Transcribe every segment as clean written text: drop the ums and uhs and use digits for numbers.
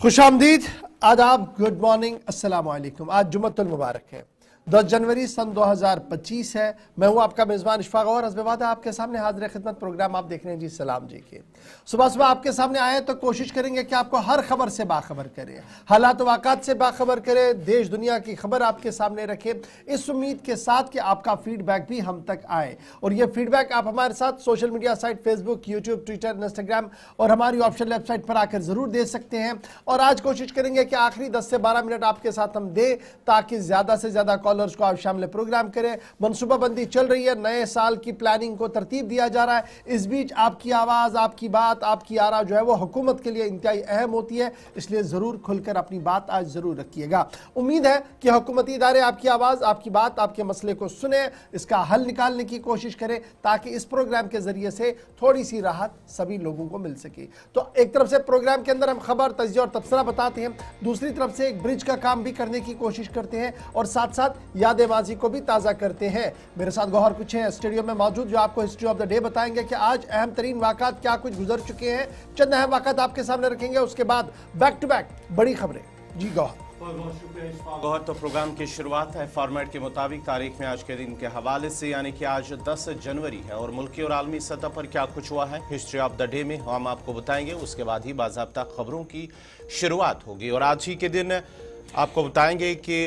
खुशामदीद, आदाब, good morning, अस्सलाम वालेकुम। आज जुम्मतुल मुबारक है, 10 जनवरी सन 2025 है। मैं हूं आपका मेज़बान इशफाक और हस्बे आपके सामने हाजिर खिदमत। प्रोग्राम आप देख रहे हैं जी सलाम जी के। सुबह सुबह आपके सामने आए तो कोशिश करेंगे कि आपको हर खबर से बाखबर करें, हालात वाक़ात से बाखबर करें, देश दुनिया की खबर आपके सामने रखें, इस उम्मीद के साथ कि आपका फीडबैक भी हम तक आए। और ये फीडबैक आप हमारे साथ social media site Facebook, YouTube, Twitter, Instagram और हमारी ऑफिशियल वेबसाइट पर आकर ज़रूर दे सकते हैं। और आज कोशिश करेंगे कि आखिरी 10 से 12 मिनट आपके साथ हम दें ताकि ज़्यादा से ज़्यादा कॉलर्स को आप शामिल प्रोग्राम करें। मनसूबाबंदी चल रही है, नए साल की प्लानिंग को तरतीब दिया जा रहा है। इस बीच आपकी आवाज़, आपकी बात, आपकी आरा जो है वो हुकूमत के लिए इंतहाई अहम होती है, इसलिए ज़रूर खुलकर अपनी बात आज ज़रूर रखिएगा। उम्मीद है कि हुकूमती इदारे आपकी आवाज़, आपकी बात, आपके मसले को सुने, इसका हल निकालने की कोशिश करें ताकि इस प्रोग्राम के ज़रिए से थोड़ी सी राहत सभी लोगों को मिल सके। तो एक तरफ से प्रोग्राम के अंदर हम खबर, तजिया और तबसरा बताते हैं, दूसरी तरफ से एक ब्रिज का काम भी करने की कोशिश करते हैं और साथ साथ याद माजी को भी ताज़ा करते हैं। मेरे साथ गौहर कुछ है स्टूडियो में मौजूद, जो आपको हिस्ट्री ऑफ द डे बताएंगे कि आज अहम तरीन वाक़ात क्या कुछ गुजर चुके हैं। चंद अहम वाक़ात आपके सामने रखेंगे, उसके बाद बैक टू बैक बड़ी खबरें। जी गौहर। बहुत शुक्रिया गौहर। तो प्रोग्राम की शुरुआत है फॉर्मेट के मुताबिक तारीख में आज के दिन के हवाले से, यानी कि आज 10 जनवरी है और मुल्की और आलमी सतह पर क्या कुछ हुआ है हिस्ट्री ऑफ द डे में हम आपको बताएंगे। उसके बाद ही बाज़ाब्ता खबरों की शुरुआत होगी और आज ही के दिन आपको बताएंगे कि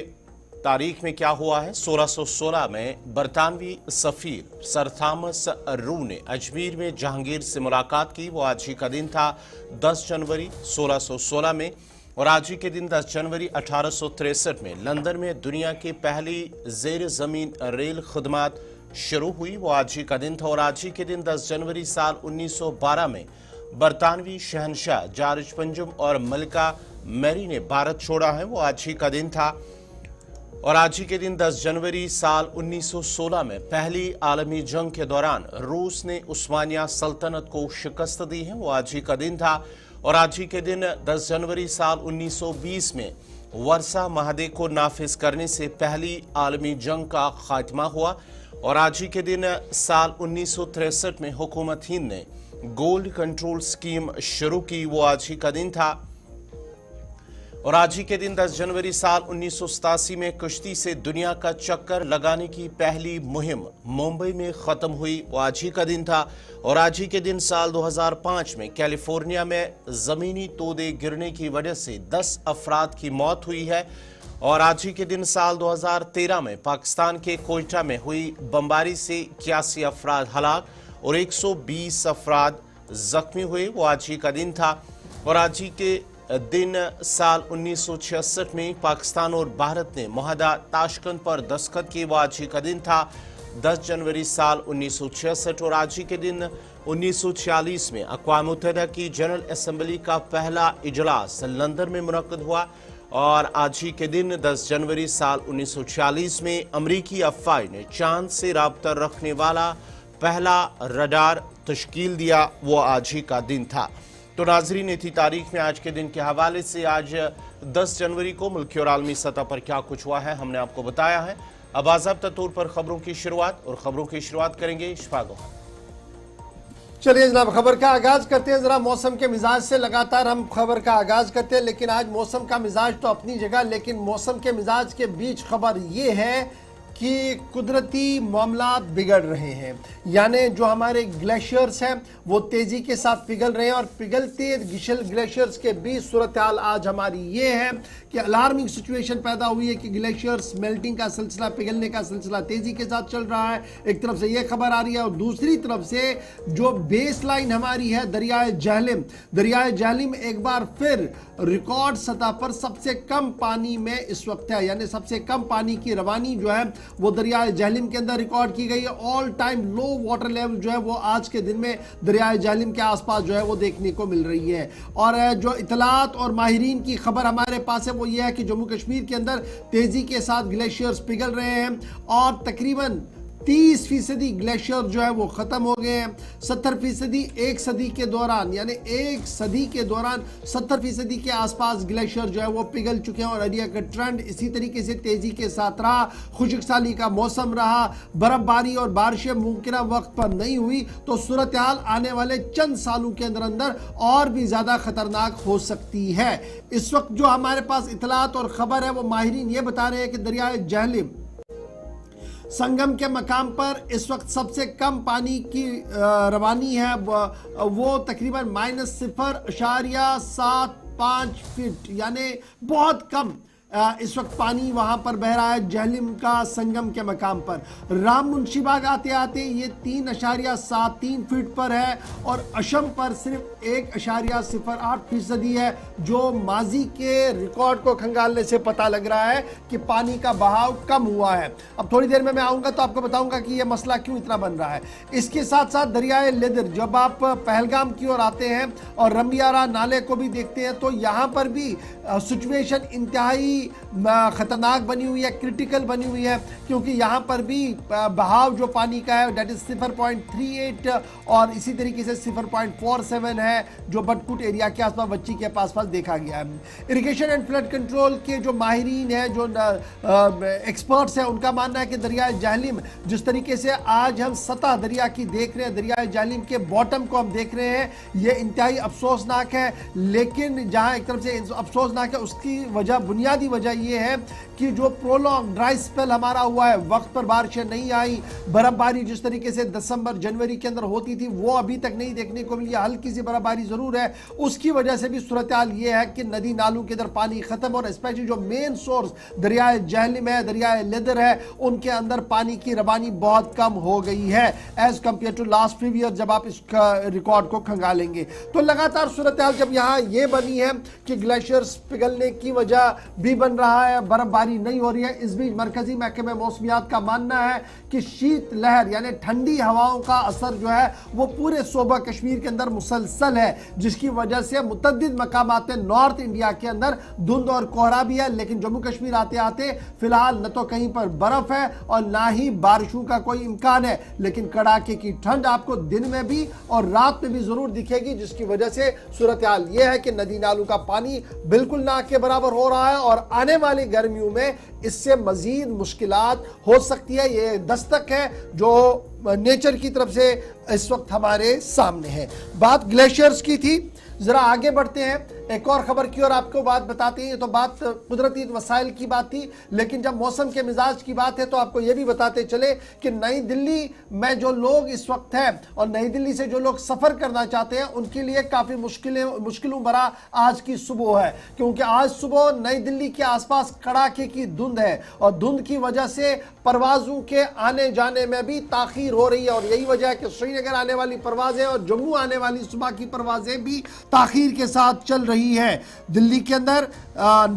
तारीख में क्या हुआ है। 1616 में बरतानवी सफ़ीर सर थॉमस रू ने अजमेर में जहांगीर से मुलाकात की। वो आज ही का दिन था 10 जनवरी 1616 में। और आज ही के दिन 10 जनवरी 1863 में लंदन में दुनिया की पहली ज़ेर ज़मीन रेल खदमात शुरू हुई। वो आज ही का दिन था। और आज ही के दिन 10 जनवरी साल 1912 में बरतानवी शहनशाह जॉर्ज पंजम और मलिका मैरी ने भारत छोड़ा है। वो आज ही का दिन था। और आज ही के दिन 10 जनवरी साल 1916 में पहली आलमी जंग के दौरान रूस ने उस्मानिया सल्तनत को शिकस्त दी है। वो आज ही का दिन था। और आज ही के दिन 10 जनवरी साल 1920 में वर्सा महादे को नाफिज करने से पहली आलमी जंग का खात्मा हुआ। और आज ही के दिन साल 1963 में हुकूमत हिंद ने गोल्ड कंट्रोल स्कीम शुरू की। वो आज ही का दिन था। और आज ही के दिन 10 जनवरी साल 1987 में कुश्ती से दुनिया का चक्कर लगाने की पहली मुहिम मुंबई में ख़त्म हुई। वो आज ही का दिन था। और आज ही के दिन साल 2005 में कैलिफोर्निया में ज़मीनी तोदे गिरने की वजह से 10 अफराद की मौत हुई है। और आज ही के दिन साल 2013 में पाकिस्तान के कोयटा में हुई बमबारी से 81 अफराद हलाक और 120 अफराद जख्मी हुए। वो आज ही का दिन था। और आज ही के दिन साल 1966 में पाकिस्तान और भारत ने मुआहदा ताशकंद पर दस्तखत किए। वो आज ही का दिन था 10 जनवरी साल 1966। और आज ही के दिन 1946 में अक़वाम मुत्तहिदा की जनरल असम्बली का पहला इजलास लंदन में मुनक़्क़द हुआ। और आज ही के दिन 10 जनवरी साल 1946 में अमरीकी अफ़वाज ने चांद से राब्ता रखने वाला पहला रडार तश्कील दिया। वो आज ही का दिन था। तो नाज़रीन, इसी तारीख में आज के दिन के हवाले से आज 10 जनवरी को मुल्की और आलमी सतह पर क्या कुछ हुआ है हमने आपको बताया है। अब बाज़ाब्ता तौर पर खबरों की शुरुआत, और खबरों की शुरुआत करेंगे इशफाक। चलिए जनाब, खबर का आगाज़ करते हैं। ज़रा मौसम के मिजाज से लगातार हम खबर का आगाज़ करते हैं, लेकिन आज मौसम का मिजाज तो अपनी जगह, लेकिन मौसम के मिजाज के बीच खबर ये है कि कुदरती मामलात बिगड़ रहे हैं। यानी जो हमारे ग्लेशियर्स हैं वो तेज़ी के साथ पिघल रहे हैं और पिघलते ग्लेशियर्स के बीच सूरत हाल आज हमारी ये है कि अलार्मिंग सिचुएशन पैदा हुई है कि ग्लेशियर्स मेल्टिंग का सिलसिला, पिघलने का सिलसिला तेज़ी के साथ चल रहा है। एक तरफ से ये खबर आ रही है और दूसरी तरफ से जो बेस लाइन हमारी है दरियाए जहलिम एक बार फिर रिकॉर्ड सतह पर सबसे कम पानी में इस वक्त है। यानी सबसे कम पानी की रवानी जो है वो दरियाए जहलिम के अंदर रिकॉर्ड की गई है। ऑल टाइम लो वाटर लेवल जो है वो आज के दिन में दरियाए जहलिम के आसपास जो है वो देखने को मिल रही है। और जो इतलात और माहिरीन की खबर हमारे पास है वो ये है कि जम्मू कश्मीर के अंदर तेजी के साथ ग्लेशियर्स पिघल रहे हैं और तकरीबन 30% ग्लेशियर जो है वो खत्म हो गए हैं। 70% एक सदी के दौरान, यानी एक सदी के दौरान 70% के आसपास ग्लेशियर जो है वो पिघल चुके हैं और एरिया का ट्रेंड इसी तरीके से तेजी के साथ रहा। खुश्क साली का मौसम रहा, बर्फबारी और बारिशें मुमकिन वक्त पर नहीं हुई तो सूरत हाल आने वाले चंद सालों के अंदर अंदर और भी ज्यादा खतरनाक हो सकती है। इस वक्त जो हमारे पास इतलात और खबर है वो माहिरीन ये बता रहे हैं कि दरियाए जहलिम संगम के मकाम पर इस वक्त सबसे कम पानी की रवानी है, वो तकरीबन -0.75 फीट, यानी बहुत कम इस वक्त पानी वहां पर बह रहा है जहलिम का संगम के मकाम पर। राम मुंशीबाग आते आते ये 3.73 फीट पर है और अशम पर सिर्फ 1.08% है, जो माजी के रिकॉर्ड को खंगालने से पता लग रहा है कि पानी का बहाव कम हुआ है। अब थोड़ी देर में मैं आऊंगा तो आपको बताऊंगा कि यह मसला क्यों इतना बन रहा है। इसके साथ साथ दरियाए लिदर, जब आप पहलगाम की ओर आते हैं और रमियारा नाले को भी देखते हैं तो यहाँ पर भी सिचुएशन इंतहाई खतरनाक बनी हुई है, क्रिटिकल बनी हुई है, क्योंकि यहाँ पर भी बहाव जो पानी का है डेट इज 0.38 और इसी तरीके से 0.47 है जो बटकुट एरिया के आसपास बच्ची के पास देखा गया है। इरिगेशन एंड फ्लड कंट्रोल के जो माहिरीन हैं, जो एक्सपर्ट्स हैं, उनका मानना है कि दरिया जहलिम जिस तरीके से आज हम सतह दरिया की देख रहे हैं, दरिया जहलिम के बॉटम को हम देख रहे हैं, ये इंतहाई अफसोसनाक है। लेकिन जहाँ एक तरफ से अफसोसनाक है उसकी वजह, बुनियादी वजह यह है कि जो प्रोलॉन्ग ड्राई स्पेल हमारा हुआ है, वक्त पर बारिशें नहीं आई, बर्फबारी जिस तरीके से दिसंबर जनवरी के अंदर होती थी वो अभी तक नहीं देखने को मिली, हल्की सी बर्फबारी जरूर है, उसकी वजह से भी सूरत हाल ये है कि नदी नालों के अंदर पानी खत्म और स्पेशली जो मेन सोर्स दरियाए जहलिम है, दरियाए लिदर है, उनके अंदर पानी की रवानी बहुत कम हो गई है as compare to last few year. जब आप इस रिकॉर्ड को खंगालेंगे तो लगातार सूरत हाल जब यहाँ ये बनी है कि ग्लेशियर्स पिघलने की वजह भी बन रहा है, बर्फबारी नहीं हो रही है। इस बीच मरकजी महकमे मौसमियात का मानना है कि शीत लहर यानी ठंडी हवाओं का असर जो है वो पूरे सूबा कश्मीर के अंदर मुसलसल है, जिसकी वजह से मुतअद्दिद मकामात नॉर्थ इंडिया के अंदर धुंध और कोहरा भी है। लेकिन जम्मू कश्मीर आते आते फिलहाल न तो कहीं पर बर्फ है और ना ही बारिशों का कोई इम्कान है, लेकिन कड़ाके की ठंड आपको दिन में भी और रात में भी जरूर दिखेगी, जिसकी वजह से सूरत हाल यह है कि नदी नालों का पानी बिल्कुल ना के बराबर हो रहा है और आने वाली गर्मियों में इससे मजीद मुश्किलात हो सकती है। ये दस्तक है जो नेचर की तरफ से इस वक्त हमारे सामने है। बात ग्लेशियर्स की थी, जरा आगे बढ़ते हैं एक और खबर की और आपको बात बताते हैं। तो बात कुदरती वसाइल की बात थी, लेकिन जब मौसम के मिजाज की बात है तो आपको यह भी बताते चले कि नई दिल्ली में जो लोग इस वक्त हैं और नई दिल्ली से जो लोग सफर करना चाहते हैं उनके लिए काफी मुश्किलों भरा आज की सुबह है, क्योंकि आज सुबह नई दिल्ली के आसपास कड़ाके की धुंध है और धुंध की वजह से परवाजों के आने जाने में भी ताखीर हो रही है और यही वजह है कि श्रीनगर आने वाली परवाजें और जम्मू आने वाली सुबह की परवाजें भी ताखीर के साथ चल रही है। दिल्ली के अंदर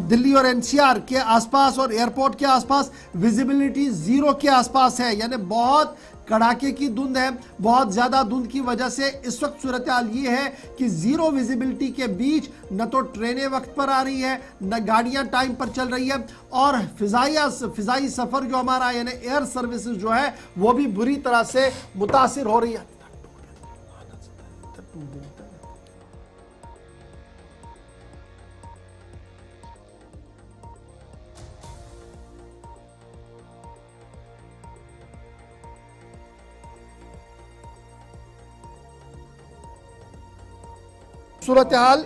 दिल्ली और एनसीआर के आसपास और एयरपोर्ट के आसपास विजिबिलिटी 0 के आसपास है, यानी बहुत कड़ाके की धुंध है। बहुत ज्यादा धुंध की वजह से इस वक्त सूरत हाल ये है कि 0 विजिबिलिटी के बीच न तो ट्रेनें वक्त पर आ रही है, न गाड़ियां टाइम पर चल रही है और फिजाई सफर जो हमारा यानी एयर सर्विसेज जो है वो भी बुरी तरह से मुतासिर हो रही है। सूरत हाल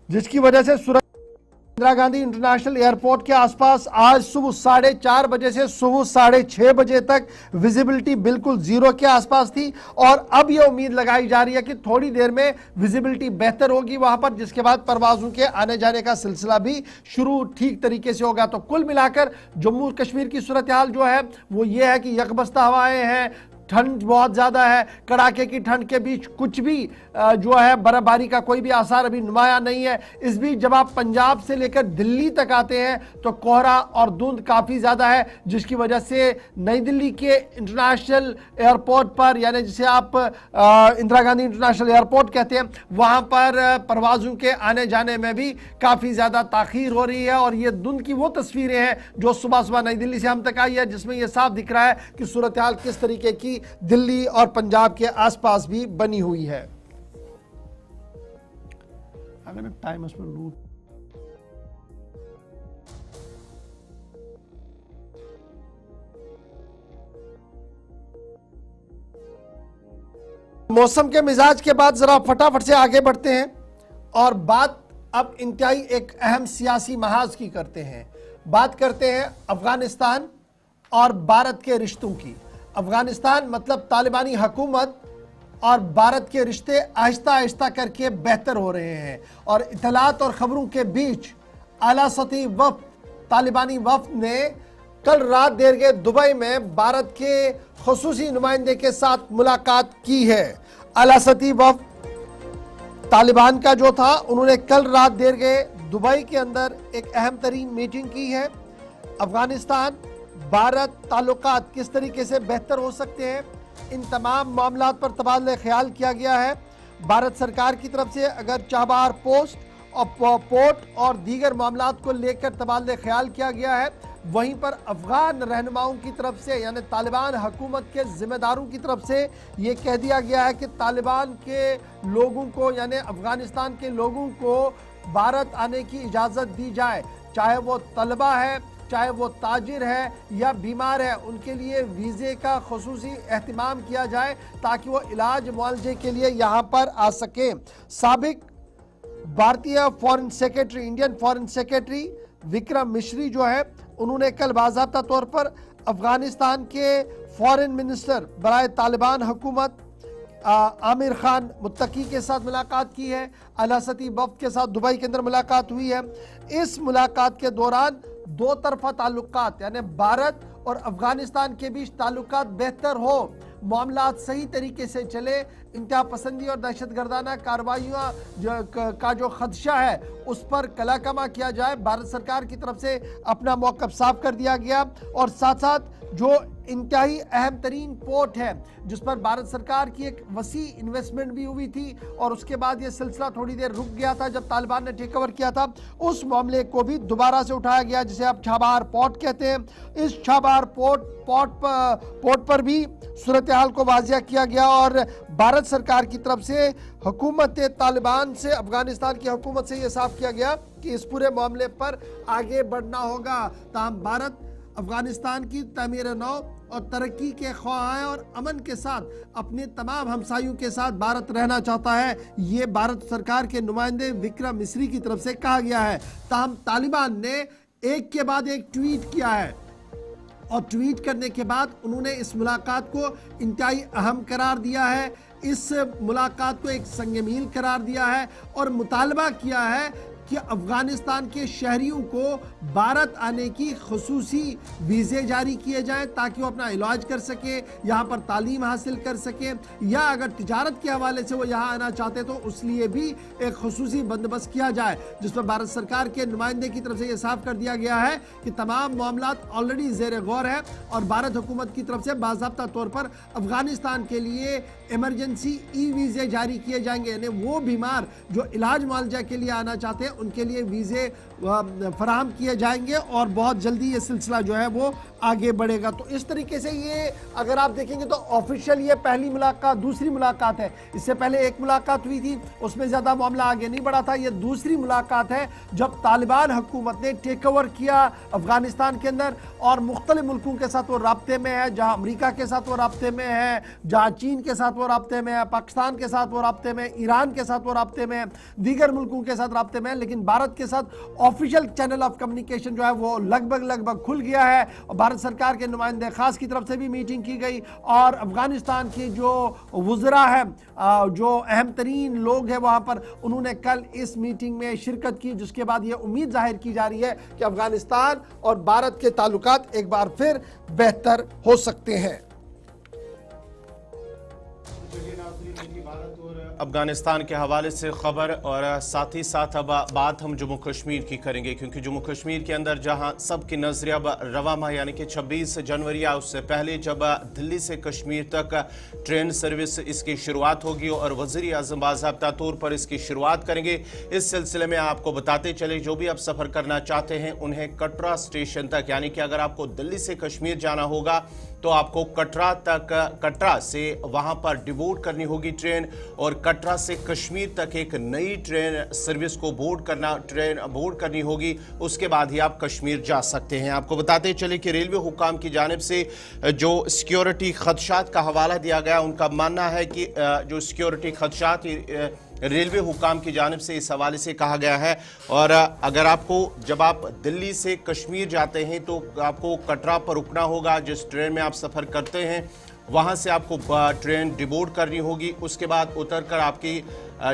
जिसकी वजह से सूरत इंदिरा गांधी इंटरनेशनल एयरपोर्ट के आसपास आज सुबह 4:30 बजे से सुबह 6:30 बजे तक विजिबिलिटी बिल्कुल 0 के आसपास थी और अब यह उम्मीद लगाई जा रही है कि थोड़ी देर में विजिबिलिटी बेहतर होगी वहां पर, जिसके बाद परवाजों के आने जाने का सिलसिला भी शुरू ठीक तरीके से होगा। तो कुल मिलाकर जम्मू कश्मीर की सूरत हाल जो है वो ये है कि यकबस्ता हवाएं हैं, ठंड बहुत ज़्यादा है, कड़ाके की ठंड के बीच कुछ भी जो है बर्फबारी का कोई भी आसार अभी नुमाया नहीं है। इस बीच जब आप पंजाब से लेकर दिल्ली तक आते हैं तो कोहरा और धुंध काफ़ी ज़्यादा है, जिसकी वजह से नई दिल्ली के इंटरनेशनल एयरपोर्ट पर, यानी जिसे आप इंदिरा गांधी इंटरनेशनल एयरपोर्ट कहते हैं, वहाँ पर परवाज़ों के आने जाने में भी काफ़ी ज़्यादा ताख़ीर हो रही है। और ये धुंध की वो तस्वीरें हैं जो सुबह सुबह नई दिल्ली से हम तक आई है, जिसमें यह साफ दिख रहा है कि सूरत हाल किस तरीके की दिल्ली और पंजाब के आसपास भी बनी हुई है। अगर टाइम उसमें लूट मौसम के मिजाज के बाद जरा फटाफट से आगे बढ़ते हैं और बात अब इंतहाई एक अहम सियासी महाज की करते हैं। बात करते हैं अफगानिस्तान और भारत के रिश्तों की। अफगानिस्तान मतलब तालिबानी हुकूमत और भारत के रिश्ते आहिस्ता आहिस्ता करके बेहतर हो रहे हैं। और इतलात और ख़बरों के बीच आला सतही वफ़द, तालिबानी वफ़द ने कल रात देर के दुबई में भारत के खुसूसी नुमाइंदे के साथ मुलाकात की है। आला सतही वफ़द तालिबान का जो था, उन्होंने कल रात देर के दुबई के अंदर एक अहम तरीन मीटिंग की है। अफगानिस्तान भारत ताल्लुकात किस तरीके से बेहतर हो सकते हैं, इन तमाम मामलात पर तबादला ख्याल किया गया है। भारत सरकार की तरफ से अगर चाबहार पोस्ट और पोर्ट और दीगर मामलात को लेकर तबादला ख्याल किया गया है, वहीं पर अफगान रहनुमाओं की तरफ से यानी तालिबान हुकूमत के ज़िम्मेदारों की तरफ से ये कह दिया गया है कि तालिबान के लोगों को यानी अफगानिस्तान के लोगों को भारत आने की इजाज़त दी जाए, चाहे वो तलबा है, चाहे वो ताजिर है या बीमार है, उनके लिए वीज़े का खुसूसी एहतमाम किया जाए ताकि वो इलाज मुआलजे के लिए यहाँ पर आ सकें। साबिक भारतीय foreign secretary, Indian foreign secretary Vikram मिश्री जो है, उन्होंने कल बाज़ाब्ता तौर पर अफगानिस्तान के फॉरेन मिनिस्टर बराए तालिबान हुकूमत आमिर खान मुत्तकी के साथ मुलाकात की है। आला सतही वफ़द के साथ दुबई के अंदर मुलाकात हुई है। इस मुलाकात के दौरान दो तरफा ताल्लुकात यानी भारत और अफगानिस्तान के बीच ताल्लुकात बेहतर हो, मामलात सही तरीके से चले, इंतहा पसंदी और दहशतगर्दाना कार्रवाइयों का जो खदशा है उस पर कलाकमा किया जाए। भारत सरकार की तरफ से अपना मौक़िफ़ साफ कर दिया गया। और साथ साथ जो इंतहाई अहम तरीन पोर्ट है जिस पर भारत सरकार की एक वसी इन्वेस्टमेंट भी हुई थी और उसके बाद ये सिलसिला थोड़ी देर रुक गया था जब तालिबान ने टेक ओवर किया था, उस मामले को भी दोबारा से उठाया गया जिसे आप चाबहार पोर्ट कहते हैं। इस चाबहार पोर्ट पर भी सूरत हाल को वाजिया किया गया और भारत सरकार की तरफ से हुकूमत तालिबान से, अफगानिस्तान की हुकूमत से यह साफ किया गया कि इस पूरे मामले पर आगे बढ़ना होगा। ताहम भारत अफगानिस्तान की तामीर नौ और तरक्की के ख्वाह है और अमन के साथ अपने तमाम हमसायों के साथ भारत रहना चाहता है। ये भारत सरकार के नुमाइंदे विक्रम मिश्री की तरफ से कहा गया है। ताहम तालिबान ने एक के बाद एक ट्वीट किया है और ट्वीट करने के बाद उन्होंने इस मुलाकात को इंतहाई अहम करार दिया है, इस मुलाकात को एक संग मील करार दिया है और मुतालबा किया है कि अफगानिस्तान के शहरियों को भारत आने की खुसूसी वीज़े जारी किए जाएं ताकि वो अपना इलाज कर सके, यहाँ पर तालीम हासिल कर सके, या अगर तिजारत के हवाले से वो यहाँ आना चाहते तो उस लिए भी एक खुसूसी बंदोबस्त किया जाए, जिस पर भारत सरकार के नुमाइंदे की तरफ से ये साफ कर दिया गया है कि तमाम मामलात ऑलरेडी ज़ेर गौर है और भारत हुकूमत की तरफ से बाज़ाब्ता तौर पर अफगानिस्तान के लिए इमरजेंसी वीज़े जारी किए जाएंगे। यानी वो बीमार जो इलाज मुआलजा के लिए आना चाहते हैं उनके लिए वीज़े फराहम किए जाएंगे और बहुत जल्दी ये सिलसिला जो है वो आगे बढ़ेगा। तो इस तरीके से ये अगर आप देखेंगे तो ऑफिशियल ये पहली मुलाकात, दूसरी मुलाकात है। इससे पहले एक मुलाकात हुई थी, उसमें ज़्यादा मामला आगे नहीं बढ़ा था। ये दूसरी मुलाकात है जब तालिबान हुकूमत ने टेक ओवर किया अफगानिस्तान के अंदर और मुख्तलिफ मुल्कों के साथ वो राब्ते में है, जहाँ अमरीका के साथ वो राब्ते में है, जहाँ चीन के साथ वो राब्ते में है, पाकिस्तान के साथ वो राब्ते में, ईरान के साथ वो राब्ते में, दीगर मुल्कों के साथ राब्ते में, लेकिन भारत के साथ ऑफिशियल चैनल ऑफ कम्युनिकेशन जो है वो लगभग खुल गया है। और भारत सरकार के नुमाइंदे खास की तरफ से भी मीटिंग की गई और अफगानिस्तान की जो वुज़रा है, जो अहम तरीन लोग हैं वहाँ पर, उन्होंने कल इस मीटिंग में शिरकत की, जिसके बाद ये उम्मीद जाहिर की जा रही है कि अफगानिस्तान और भारत के ताल्लुकात एक बार फिर बेहतर हो सकते हैं। अफगानिस्तान के हवाले से खबर और साथ ही साथ अब बात हम जम्मू कश्मीर की करेंगे, क्योंकि जम्मू कश्मीर के अंदर जहां सबकी नजरें अब रवा माह यानी कि 26 जनवरी या उससे पहले जब दिल्ली से कश्मीर तक ट्रेन सर्विस इसकी शुरुआत होगी और वज़ीर आज़म बाज़ाब्ता तौर पर इसकी शुरुआत करेंगे। इस सिलसिले में आपको बताते चले, जो भी आप सफ़र करना चाहते हैं उन्हें कटरा स्टेशन तक, यानी कि अगर आपको दिल्ली से कश्मीर जाना होगा तो आपको कटरा से वहां पर डिवोट करनी होगी ट्रेन, और कटरा से कश्मीर तक एक नई ट्रेन सर्विस को बोर्ड करनी होगी। उसके बाद ही आप कश्मीर जा सकते हैं। आपको बताते चले कि रेलवे हुकाम की जानिब से जो सिक्योरिटी खदशात का हवाला दिया गया, उनका मानना है कि जो सिक्योरिटी खदशात रेलवे हुकाम की जानिब से इस हवाले से कहा गया है, और अगर आपको जब आप दिल्ली से कश्मीर जाते हैं तो आपको कटरा पर रुकना होगा। जिस ट्रेन में आप सफ़र करते हैं वहाँ से आपको ट्रेन डिबोर्ड करनी होगी। उसके बाद उतरकर आपकी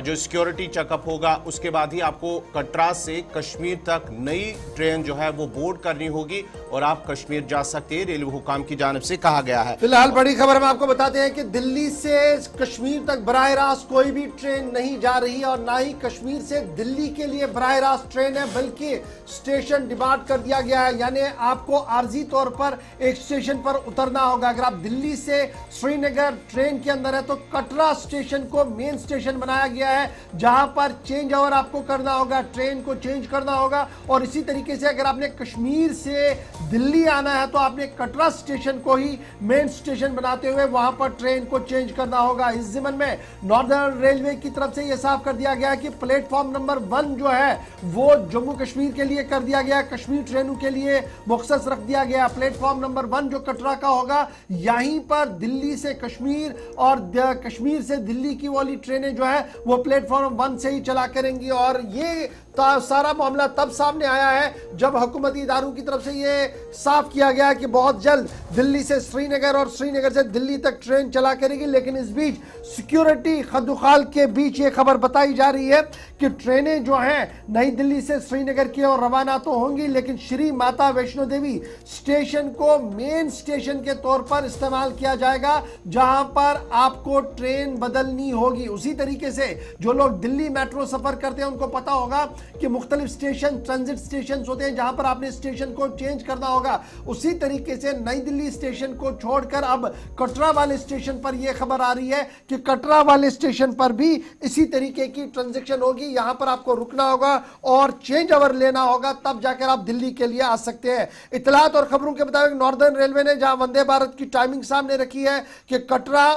जो सिक्योरिटी चेकअप होगा, उसके बाद ही आपको कटरा से कश्मीर तक नई ट्रेन जो है वो बोर्ड करनी होगी और आप कश्मीर जा सकते हैं, रेलवे हुकाम की जानिब से कहा गया है। फिलहाल बड़ी खबर हम आपको बताते हैं कि दिल्ली से कश्मीर तक बराह रास्त कोई भी ट्रेन नहीं जा रही और ना ही कश्मीर से दिल्ली के लिए बराह रास्त ट्रेन है, बल्कि स्टेशन डिमार्ट कर दिया गया है। यानी आपको आर्जी तौर पर एक स्टेशन पर उतरना होगा। अगर आप दिल्ली से श्रीनगर ट्रेन के अंदर है तो कटरा स्टेशन को मेन स्टेशन बनाया गया है, जहां पर चेंज ओवर आपको करना होगा, ट्रेन को चेंज करना होगा। और इसी तरीके से अगर आपने कश्मीर से दिल्ली आना है तो आपने कटरा स्टेशन को ही मेन स्टेशन बनाते हुए वहां पर ट्रेन को चेंज करना होगा। इस ज़िमन में नॉर्दर्न रेलवे की तरफ से यह साफ कर दिया गया कि प्लेटफॉर्म नंबर 1 जो है वो जम्मू कश्मीर के लिए कर दिया गया, कश्मीर ट्रेनों के लिए मुख्तस रख दिया गया। प्लेटफॉर्म नंबर 1 जो कटरा का होगा, यहीं पर दिल्ली से कश्मीर और कश्मीर से दिल्ली की वाली ट्रेनें जो है वो प्लेटफॉर्म 1 से ही चला करेंगी। और ये सारा मामला तब सामने आया है जब हुकूमती इदारों की तरफ से ये साफ किया गया कि बहुत जल्द दिल्ली से श्रीनगर और श्रीनगर से दिल्ली तक ट्रेन चला करेगी। लेकिन इस बीच सिक्योरिटी खदुखाल के बीच ये खबर बताई जा रही है कि ट्रेनें जो हैं नई दिल्ली से श्रीनगर की ओर रवाना तो होंगी, लेकिन श्री माता वैष्णो देवी स्टेशन को मेन स्टेशन के तौर पर इस्तेमाल किया जाएगा, जहां पर आपको ट्रेन बदलनी होगी। उसी तरीके से जो लोग दिल्ली मेट्रो सफर करते हैं उनको पता होगा कि मुख्तलिफ स्टेशन ट्रांजिट स्टेशन होते हैं जहां पर आपने स्टेशन को चेंज करना होगा। उसी तरीके से नई दिल्ली स्टेशन को छोड़कर अब कटरा वाले स्टेशन पर यह खबर आ रही है कि कटरा वाले स्टेशन पर भी इसी तरीके की ट्रांजैक्शन होगी। यहां पर आपको रुकना होगा और चेंज ओवर लेना होगा, तब जाकर आप दिल्ली के लिए आ सकते हैं। इतलात और खबरों के मुताबिक नॉर्दर्न रेलवे ने जहां वंदे भारत की टाइमिंग सामने रखी है कि कटरा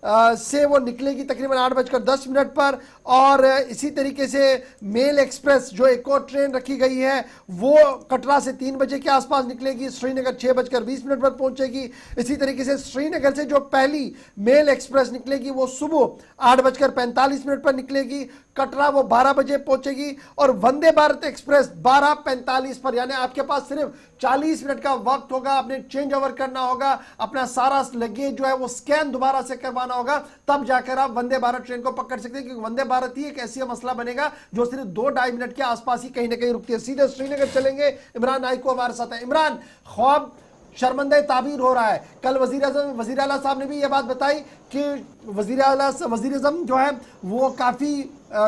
से वो निकलेगी तकरीबन 8:10 पर, और इसी तरीके से मेल एक्सप्रेस जो एक और ट्रेन रखी गई है वो कटरा से 3 बजे के आसपास निकलेगी, श्रीनगर 6:20 पर पहुंचेगी। इसी तरीके से श्रीनगर से जो पहली मेल एक्सप्रेस निकलेगी वो सुबह 8:45 पर निकलेगी, कटरा वो 12 बजे पहुंचेगी। और वंदे भारत एक्सप्रेस 12:45 पर, यानी आपके पास सिर्फ 40 मिनट का वक्त होगा। आपने चेंज ओवर करना होगा, अपना सारा लगेज जो है वो स्कैन दोबारा से करवाना होगा, तब जाकर आप वंदे भारत ट्रेन को पकड़ सकते हैं। क्योंकि वंदे भारत ही एक ऐसी मसला बनेगा जो सिर्फ 2-2.5 मिनट के आसपास ही कहीं ना कहीं रुकती है। सीधे श्रीनगर चलेंगे, इमरान नाइको हमारे साथ है। इमरान, ख्वाब शर्मंदा ताबीर हो रहा है। कल वजीर आला साहब ने भी ये बात बताई कि वजीर आज़म जो है वो काफ़ी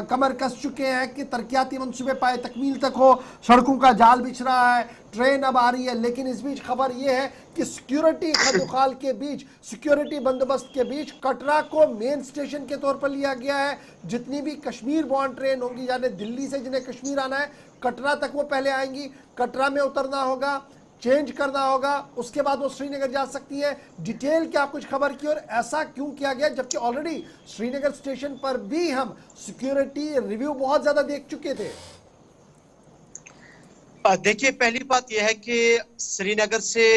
कमर कस चुके हैं कि तरक्याती मंसूबे पाए तकमील तक हो, सड़कों का जाल बिछ रहा है, ट्रेन अब आ रही है। लेकिन इस बीच खबर यह है कि सिक्योरिटी खदुखाल के बीच, सिक्योरिटी बंदोबस्त के बीच कटरा को मेन स्टेशन के तौर पर लिया गया है। जितनी भी कश्मीर बॉर्न ट्रेन होंगी, यानी दिल्ली से जिन्हें कश्मीर आना है, कटरा तक वो पहले आएंगी, कटरा में उतरना होगा, चेंज करना होगा, उसके बाद वो श्रीनगर जा सकती है। डिटेल क्या कुछ खबर की और ऐसा क्यों किया गया, जबकि ऑलरेडी श्रीनगर स्टेशन पर भी हम सिक्योरिटी रिव्यू बहुत ज्यादा देख चुके थे। देखिए, पहली बात यह है कि श्रीनगर से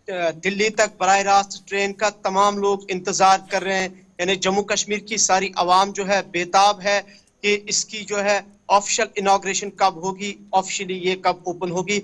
दिल्ली तक बराह रास्त ट्रेन का तमाम लोग इंतजार कर रहे हैं। यानी जम्मू कश्मीर की सारी आवाम जो है बेताब है कि इसकी जो है ऑफिशियल इनॉग्रेशन कब होगी, ऑफिशियली ये कब ओपन होगी।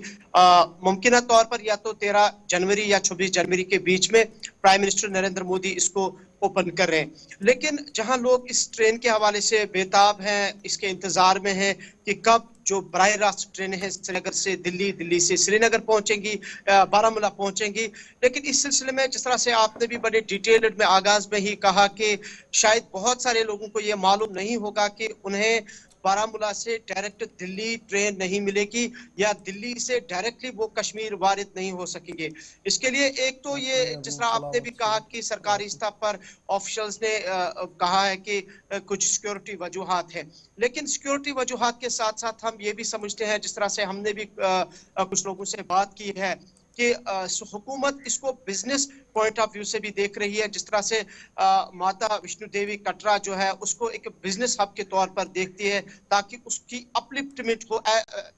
मुमकिन तौर पर या तो 13 जनवरी या 26 जनवरी के बीच में प्राइम मिनिस्टर नरेंद्र मोदी इसको ओपन कर रहे हैं। लेकिन जहां लोग इस ट्रेन के हवाले से बेताब हैं, इसके इंतजार में हैं कि कब जो बराह रास्त ट्रेन है श्रीनगर से दिल्ली, दिल्ली से श्रीनगर पहुंचेंगी, बारामूला पहुंचेंगी। लेकिन इस सिलसिले में जिस तरह से आपने भी बड़े डिटेल्ड में आगाज में ही कहा कि शायद बहुत सारे लोगों को ये मालूम नहीं होगा कि उन्हें बारामूला से डायरेक्ट दिल्ली ट्रेन नहीं मिलेगी या दिल्ली से डायरेक्टली वो कश्मीर वारिद नहीं हो सकेंगे। इसके लिए एक तो ये जिस तरह आपने भी कहा कि सरकारी स्तर पर ऑफिशियल्स ने कहा है कि कुछ सिक्योरिटी वजूहात है, लेकिन सिक्योरिटी वजूहात के साथ साथ हम ये भी समझते हैं, जिस तरह से हमने भी कुछ लोगों से बात की है कि हुकूमत इसको बिजनेस पॉइंट ऑफ व्यू से भी देख रही है। जिस तरह से माता विष्णु देवी कटरा जो है उसको एक बिजनेस हब के तौर पर देखती है ताकि उसकी अपलिफ्टमेंट हो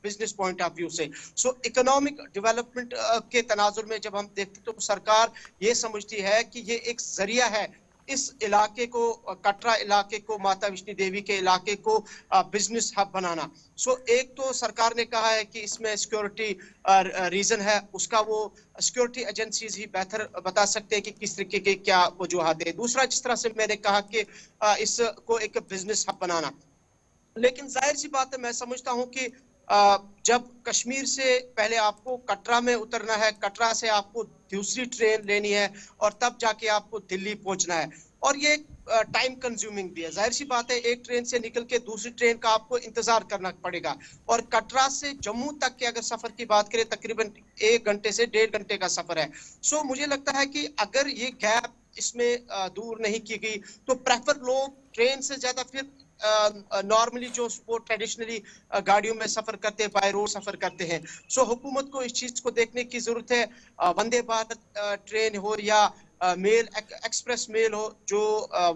बिजनेस पॉइंट ऑफ व्यू से। सो इकोनॉमिक डेवलपमेंट के तनाजुर में जब हम देखते तो सरकार ये समझती है कि ये एक जरिया है इस इलाके को, कटरा इलाके को, माता विष्णु देवी के इलाके को बिजनेस हब बनाना। सो एक तो सरकार ने कहा है कि इसमें सिक्योरिटी रीजन है, उसका वो सिक्योरिटी एजेंसीज ही बेहतर बता सकते हैं कि किस तरीके के क्या वजूहात है। दूसरा, जिस तरह से मैंने कहा कि इसको एक बिजनेस हब बनाना, लेकिन जाहिर सी बात है मैं समझता हूं कि जब कश्मीर से पहले आपको कटरा में उतरना है, कटरा से आपको दूसरी ट्रेन लेनी है और तब जाके आपको दिल्ली पहुंचना है, और ये टाइम कंज्यूमिंग भी है। जाहिर सी बात है एक ट्रेन से निकल के दूसरी ट्रेन का आपको इंतजार करना पड़ेगा, और कटरा से जम्मू तक के अगर सफर की बात करें तकरीबन 1 घंटे से 1.5 घंटे का सफर है। सो मुझे लगता है कि अगर ये गैप इसमें दूर नहीं की गई तो प्रेफर लोग ट्रेन से ज्यादा फिर नॉर्मली जो वो ट्रेडिशनली गाड़ियों में सफर करते हैं, बाय रोड सफर करते हैं। सो हुकूमत को इस चीज को देखने की जरूरत है। वंदे भारत ट्रेन हो या मेल एक्सप्रेस मेल हो, जो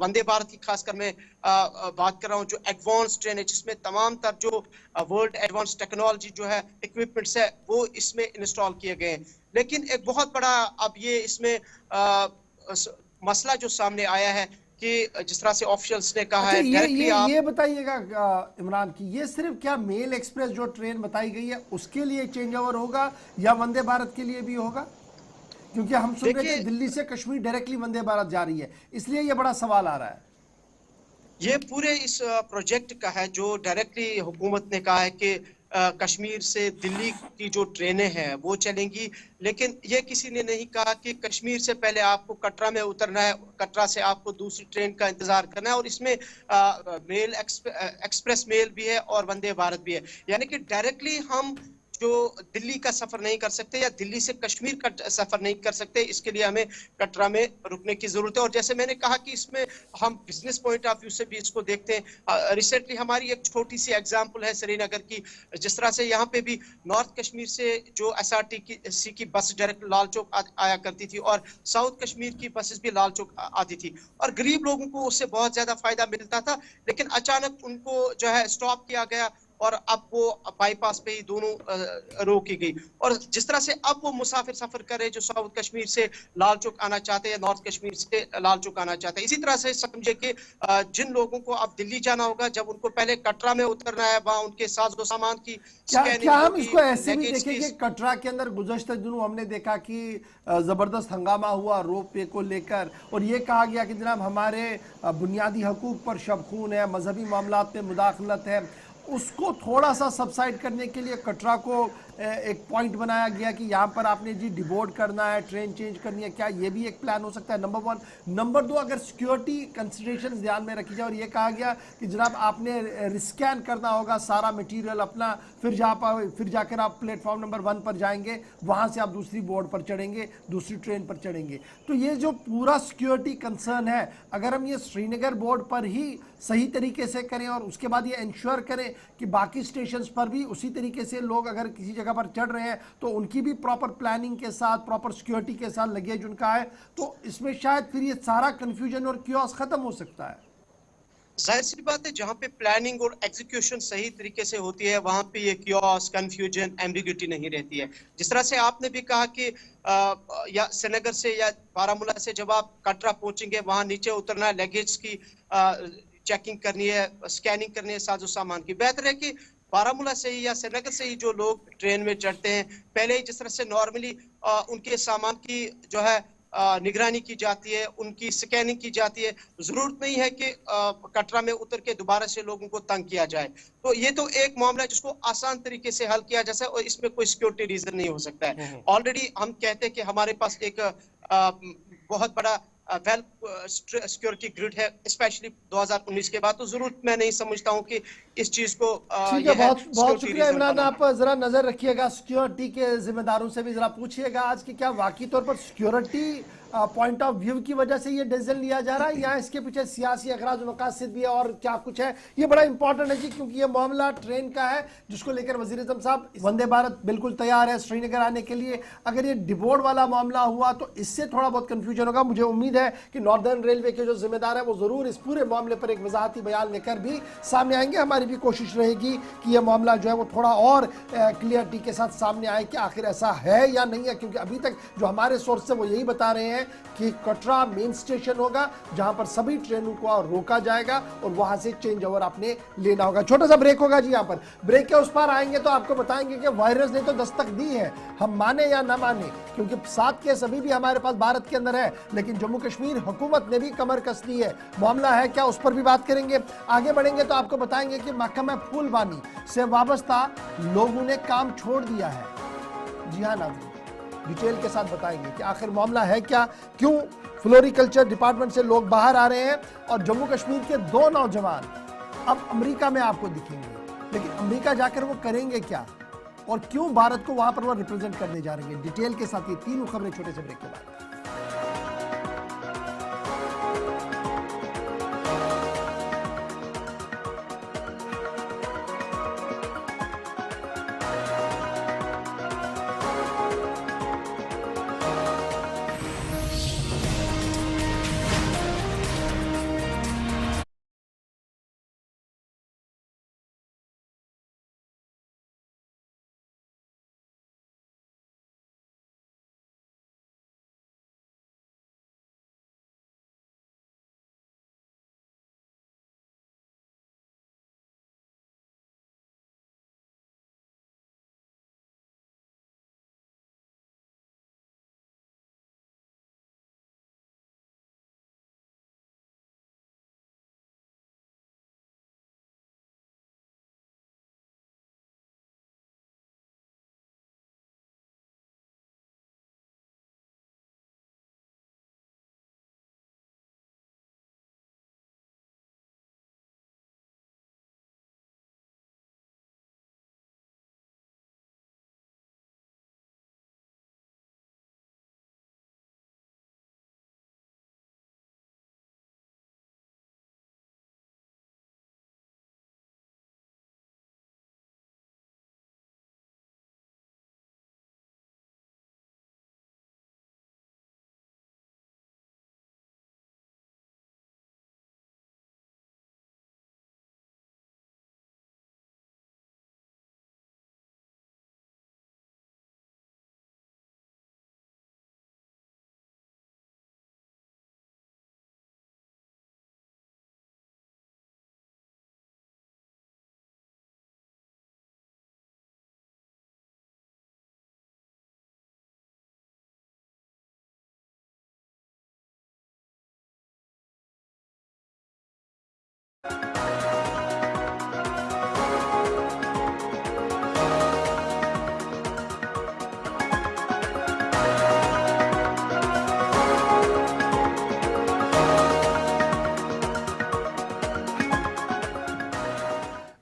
वंदे भारत की खासकर मैं बात कर रहा हूँ, जो एडवांस ट्रेन है जिसमें तमाम तर जो वर्ल्ड एडवांस टेक्नोलॉजी जो है, इक्विपमेंट्स है, वो इसमें इंस्टॉल किए गए हैं। लेकिन एक बहुत बड़ा अब ये इसमें मसला जो सामने आया है कि जिस तरह से ऑफिशियल्स ने कहा है ये बताइएगा इमरान की ये सिर्फ क्या मेल एक्सप्रेस जो ट्रेन बताई गई है उसके लिए चेंज ओवर होगा या वंदे भारत के लिए भी होगा? क्योंकि हम सुन रहे थे दिल्ली से कश्मीर डायरेक्टली वंदे भारत जा रही है, इसलिए ये बड़ा सवाल आ रहा है। ये पूरे इस प्रोजेक्ट का है जो डायरेक्टली हुकूमत ने कहा है कि कश्मीर से दिल्ली की जो ट्रेनें हैं वो चलेंगी, लेकिन ये किसी ने नहीं कहा कि कश्मीर से पहले आपको कटरा में उतरना है, कटरा से आपको दूसरी ट्रेन का इंतजार करना है, और इसमें मेल एक्सप्रेस मेल भी है और वंदे भारत भी है। यानी कि डायरेक्टली हम जो दिल्ली का सफर नहीं कर सकते या दिल्ली से कश्मीर का सफर नहीं कर सकते, इसके लिए हमें कटरा में रुकने की जरूरत है। और जैसे मैंने कहा कि इसमें हम बिजनेस पॉइंट ऑफ व्यू से भी इसको देखते हैं। रिसेंटली हमारी एक छोटी सी एग्जांपल है श्रीनगर की, जिस तरह से यहाँ पे भी नॉर्थ कश्मीर से जो SRTC की बस डायरेक्ट लाल चौक आया करती थी और साउथ कश्मीर की बसेस भी लाल चौक आती थी, और गरीब लोगों को उससे बहुत ज्यादा फायदा मिलता था। लेकिन अचानक उनको जो है स्टॉप किया गया और अब वो बाईपास पे ही दोनों रोकी गई, और जिस तरह से अब वो मुसाफिर सफर करे जो साउथ कश्मीर से लाल चौक आना चाहते हैं, नॉर्थ कश्मीर से लाल चौक आना चाहते हैं। इसी तरह से समझे कि जिन लोगों को अब दिल्ली जाना होगा, जब उनको पहले कटरा में उतरना है, वहां उनके साजो सामान की क्या हम इसको ऐसे भी देखें कि कटरा के अंदर गुज़श्ता दिनों हमने देखा कि जबरदस्त हंगामा हुआ रोप वे को लेकर, और ये कहा गया कि जनाब हमारे बुनियादी हकूक पर शबखून है, मजहबी मामलात में मुदाखलत है, उसको थोड़ा सा सबसाइड करने के लिए कटरा को एक पॉइंट बनाया गया कि यहाँ पर आपने जी डिबोर्ड करना है, ट्रेन चेंज करनी है। क्या ये भी एक प्लान हो सकता है? नंबर 1। नंबर 2, अगर सिक्योरिटी कंसिडरेशन ध्यान में रखी जाए और ये कहा गया कि जनाब आपने रिस्कैन करना होगा सारा मटेरियल अपना, फिर जाकर आप प्लेटफॉर्म नंबर 1 पर जाएंगे, वहाँ से आप दूसरी बोर्ड पर चढ़ेंगे, दूसरी ट्रेन पर चढ़ेंगे। तो ये जो पूरा सिक्योरिटी कंसर्न है, अगर हम ये श्रीनगर बोर्ड पर ही सही तरीके से करें और उसके बाद ये इंश्योर करें कि बाकी स्टेशंस पर भी उसी तरीके से लोग अगर किसी जगह पर चढ़ रहे हैं तो उनकी भी प्रॉपर प्लानिंग के साथ, प्रॉपर सिक्योरिटी के साथ लगेज उनका है, तो इसमें शायद फिर ये सारा कंफ्यूजन और क्योस खत्म हो सकता है। जाहिर सी बात है जहाँ पे प्लानिंग और एग्जीक्यूशन सही तरीके से होती है वहां पे ये क्योस, कंफ्यूजन, एम्बिग्यूटी नहीं रहती है। जिस तरह से आपने भी कहा कि या श्रीनगर से या बारामूला से जब आप कटरा पहुंचेंगे वहां नीचे उतरना है, लगेज की चेकिंग करनी है, स्कैनिंग करनी है साजो सामान की। बेहतर है कि बारामूला से ही या श्रीनगर से ही जो लोग ट्रेन में चढ़ते हैं, पहले ही जिस तरह से नॉर्मली उनके सामान की जो है निगरानी की जाती है, उनकी स्कैनिंग की जाती है। जरूरत नहीं है कि कटरा में उतर के दोबारा से लोगों को तंग किया जाए। तो ये तो एक मामला है जिसको आसान तरीके से हल किया जा सकता है और इसमें कोई सिक्योरिटी रीजन नहीं हो सकता है। ऑलरेडी हम कहते हैं कि हमारे पास एक बहुत बड़ा वेल सिक्योरिटी ग्रिड है, स्पेशली 2019 के बाद। तो जरूरत मैं नहीं समझता हूं कि इस चीज को ठीक है, बहुत बहुत शुक्रिया इमरान। आप जरा नजर रखिएगा, सिक्योरिटी के जिम्मेदारों से भी जरा पूछिएगा आज कि क्या वाकई तौर पर सिक्योरिटी पॉइंट ऑफ व्यू की वजह से ये डिसीजन लिया जा रहा है या इसके पीछे सियासी अगराज मकासद भी है और क्या कुछ है। ये बड़ा इंपॉर्टेंट है जी, क्योंकि ये मामला ट्रेन का है जिसको लेकर वजीर आज़म साहब वंदे भारत बिल्कुल तैयार है श्रीनगर आने के लिए। अगर ये डिबोर्ड वाला मामला हुआ तो इससे थोड़ा बहुत कंफ्यूजन होगा। मुझे उम्मीद है कि नॉर्दर्न रेलवे के जो जिम्मेदार है वो जरूर इस पूरे मामले पर एक वजाहती बयान लेकर भी सामने आएंगे। हमारी भी कोशिश रहेगी कि यह मामला जो है वो थोड़ा और क्लियरिटी के साथ सामने आए कि आखिर ऐसा है या नहीं है, क्योंकि अभी तक जो हमारे सोर्स है वो यही बता रहे हैं कि कटरा मेन स्टेशन होगा जहां पर सभी ट्रेनों को रोका जाएगा और वहां से चेंज ओवर आपने लेना होगा। छोटा सा ब्रेक होगा जी, यहां पर ब्रेक के उस पार आएंगे तो आपको बताएंगे कि वायरस ने तो दस्तक दी है, हम माने या ना माने, क्योंकि 7 केस अभी भी हमारे पास भारत के अंदर है, लेकिन जम्मू कश्मीर हुकूमत ने भी कमर कस ली है। मामला है क्या, उस पर भी बात करेंगे। आगे बढ़ेंगे तो आपको बताएंगे कि महकमा फूलबानी से वाबस्ता लोगों ने काम छोड़ दिया है। जी हाँ नाज़रीन, डिटेल के साथ बताएंगे कि आखिर मामला है क्या, क्यों फ्लोरिकल्चर डिपार्टमेंट से लोग बाहर आ रहे हैं और जम्मू कश्मीर के 2 नौजवान अब अमेरिका में आपको दिखेंगे, लेकिन अमेरिका जाकर वो करेंगे क्या और क्यों भारत को वहां पर वो रिप्रेजेंट करने जा रहे हैं। डिटेल के साथ ये तीनों खबरें छोटे से ब्रेक के बाद।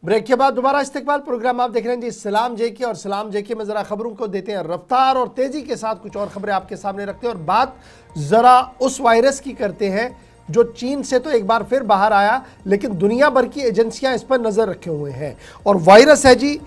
ब्रेक के बाद दोबारा इस्तेकबाल प्रोग्राम आप देख रहे हैं जी सलाम जेके, और सलाम जेके में ज़रा खबरों को देते हैं रफ्तार और तेज़ी के साथ कुछ और खबरें आपके सामने रखते हैं और बात ज़रा उस वायरस की करते हैं जो चीन से तो एक बार फिर बाहर आया, लेकिन दुनिया भर की एजेंसियां इस पर नज़र रखे हुए हैं। और वायरस है जी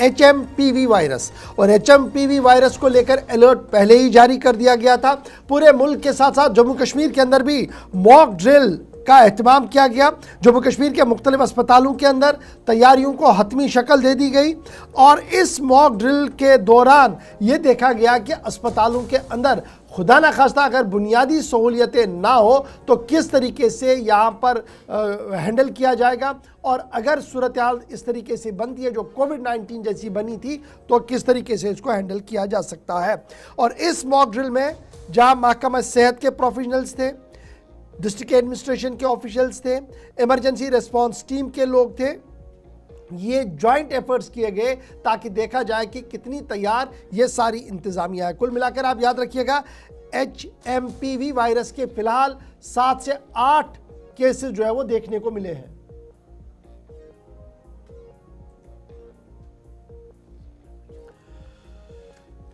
HMPV वायरस, और HMPV वायरस को लेकर अलर्ट पहले ही जारी कर दिया गया था। पूरे मुल्क के साथ साथ जम्मू कश्मीर के अंदर भी मॉक ड्रिल का एहतमाम किया गया। जम्मू कश्मीर के मुख्तलिफ अस्पतालों के अंदर तैयारियों को हतमी शक्ल दे दी गई और इस मॉक ड्रिल के दौरान ये देखा गया कि अस्पतालों के अंदर खुदा न खास्ता अगर बुनियादी सहूलियतें ना हो तो किस तरीके से यहाँ पर हैंडल किया जाएगा, और अगर सूरत हाल इस तरीके से बनती है जो कोविड-19 जैसी बनी थी तो किस तरीके से इसको हैंडल किया जा सकता है। और इस मॉक ड्रिल में जहां महकमा सेहत के प्रोफेशनल्स थे, डिस्ट्रिक्ट एडमिनिस्ट्रेशन के ऑफिशियल्स थे, इमरजेंसी रिस्पांस टीम के लोग थे। ये जॉइंट एफर्ट्स किए गए ताकि देखा जाए कि कितनी तैयार ये सारी इंतजामिया है। कुल मिलाकर आप याद रखिएगा, HMPV वायरस के फिलहाल 7 से 8 केसेस जो है वो देखने को मिले हैं।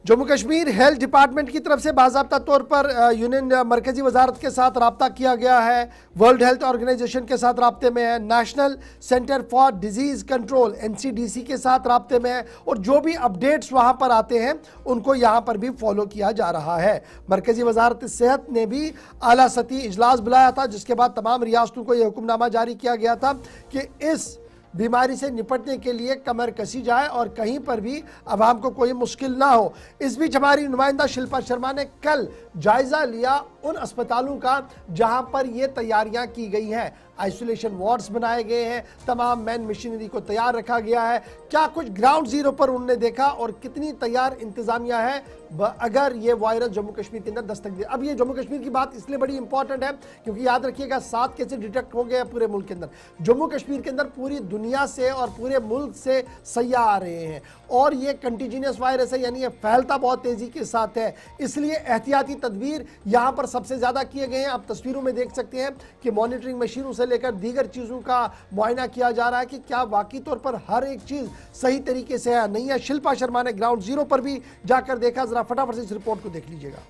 जम्मू कश्मीर हेल्थ डिपार्टमेंट की तरफ से बाज़ाब्ता तौर पर यूनियन मरकजी वजारत के साथ रब्ता किया गया है, वर्ल्ड हेल्थ ऑर्गेनाइजेशन के साथ रब्ते में है, national centre for disease control NCDC के साथ रब्ते में है, और जो भी अपडेट्स वहाँ पर आते हैं उनको यहाँ पर भी फॉलो किया जा रहा है। मरकजी वजारत सेहत ने भी आला सतही इजलास बुलाया था, जिसके बाद तमाम रियासतों को यह हुक्मनामा जारी किया गया था कि इस बीमारी से निपटने के लिए कमर कसी जाए और कहीं पर भी अवाम को कोई मुश्किल ना हो। इस बीच हमारी नुमाइंदा शिल्पा शर्मा ने कल जायजा लिया उन अस्पतालों का जहां पर ये तैयारियां की गई हैं। आइसोलेशन वार्ड्स बनाए गए हैं, तमाम मैन मशीनरी को तैयार रखा गया है। क्या कुछ ग्राउंड जीरो पर उन्होंने देखा और कितनी तैयार इंतजामिया है अगर ये वायरस जम्मू कश्मीर के अंदर दस्तक दे। अब ये जम्मू कश्मीर की बात इसलिए बड़ी इंपॉर्टेंट है क्योंकि याद रखिएगा 7 केसेस डिटेक्ट हो गए हैं पूरे मुल्क के अंदर। जम्मू कश्मीर के अंदर पूरी दुनिया से और पूरे मुल्क से सयाह आ रहे हैं और ये कंटिन्यूस वायरस है, यानी ये फैलता बहुत तेजी के साथ है, इसलिए एहतियाती तदबीर यहाँ पर सबसे ज़्यादा किए गए हैं। आप तस्वीरों में देख सकते हैं कि मॉनिटरिंग मशीनों से लेकर दीगर चीज़ों का मुआयना किया जा रहा है कि क्या वाकई तौर पर हर एक चीज़ सही तरीके से है नहीं है। शिल्पा शर्मा ने ग्राउंड जीरो पर भी जाकर देखा, जरा फटाफट से इस रिपोर्ट को देख लीजिएगा।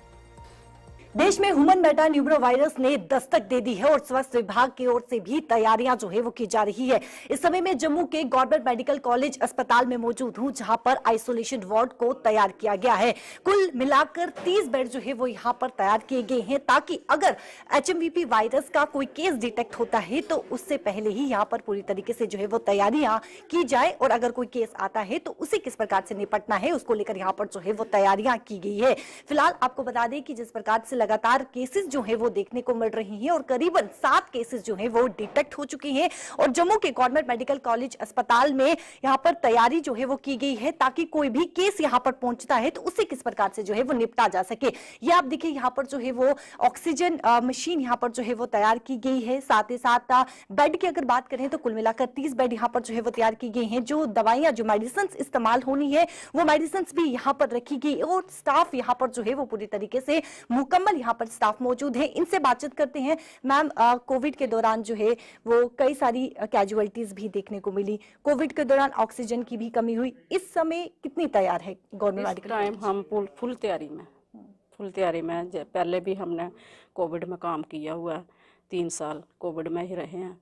देश में ह्यूमन मेटान्यूरो वायरस ने दस्तक दे दी है और स्वास्थ्य विभाग की ओर से भी तैयारियां जो है वो की जा रही है। इस समय में जम्मू के गवर्नमेंट मेडिकल कॉलेज अस्पताल में मौजूद हूं, जहां पर आइसोलेशन वार्ड को तैयार किया गया है। कुल मिलाकर 30 बेड जो है वो यहां पर तैयार किए गए हैं ताकि अगर HMPV वायरस का कोई केस डिटेक्ट होता है तो उससे पहले ही यहाँ पर पूरी तरीके से जो है वो तैयारियां की जाए और अगर कोई केस आता है तो उसे किस प्रकार से निपटना है उसको लेकर यहाँ पर जो है वो तैयारियां की गई है। फिलहाल आपको बता दें कि जिस प्रकार से लगातार केसेस जो है वो देखने को मिल रही हैं और करीबन 7 केसेस जो है वो डिटेक्ट हो चुके हैं और जम्मू के गवर्नमेंट मेडिकल कॉलेज अस्पताल में यहाँ पर तैयारी जो है वो की गई है ताकि कोई भी केस यहाँ पर पहुंचता है तो उसे किस प्रकार से जो है वो निपटा जा सके। ये आप देखिए यहाँ पर जो है वो ऑक्सीजन मशीन यहाँ पर जो है वो तैयार की गई है। साथ ही साथ बेड की अगर बात करें तो कुल मिलाकर 30 बेड यहाँ पर जो है वो तैयार की गई हैं। जो दवाइयां जो मेडिसिन इस्तेमाल होनी है वो मेडिसिन भी यहाँ पर रखी गई और स्टाफ यहाँ पर जो है वो पूरी तरीके से मुकम्मल यहाँ पर स्टाफ मौजूद है। इनसे बातचीत करते हैं। मैम, कोविड के दौरान जो है वो कई सारी कैजुअलिटीज भी देखने को मिली, कोविड के दौरान ऑक्सीजन की भी कमी हुई, इस समय कितनी तैयार है गवर्नमेंट मेडिकल? टाइम हम फुल तैयारी में पहले भी हमने कोविड में काम किया हुआ है, 3 साल कोविड में ही रहे हैं।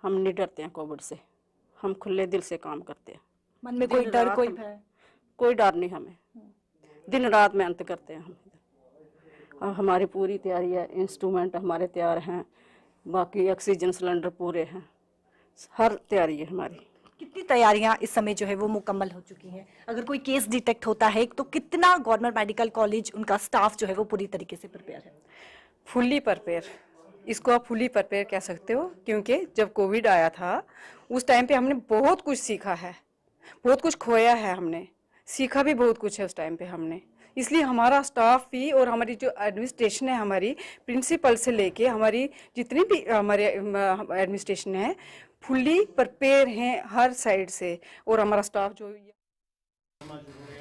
हम नहीं डरते हैं कोविड से, हम खुले दिल से काम करते हैं। मन में कोई डर कोई डर नहीं, हमें दिन रात मेहनत करते हैं हम। और हमारी पूरी तैयारी है, इंस्ट्रूमेंट हमारे तैयार हैं, बाकी ऑक्सीजन सिलेंडर पूरे हैं, हर तैयारी है हमारी। कितनी तैयारियां इस समय जो है वो मुकम्मल हो चुकी हैं? अगर कोई केस डिटेक्ट होता है तो कितना गवर्नमेंट मेडिकल कॉलेज उनका स्टाफ जो है वो पूरी तरीके से प्रिपेयर है? फुल्ली प्रिपेयर, इसको आप फुल्ली प्रिपेयर कह सकते हो, क्योंकि जब कोविड आया था उस टाइम पे हमने बहुत कुछ सीखा है, बहुत कुछ खोया है, हमने सीखा भी बहुत कुछ है उस टाइम पे हमने। इसलिए हमारा स्टाफ भी और हमारी जो एडमिनिस्ट्रेशन है, हमारी प्रिंसिपल से लेके हमारी जितनी भी हमारे एडमिनिस्ट्रेशन है, फुल्ली प्रिपेयर हैं हर साइड से। और हमारा स्टाफ जो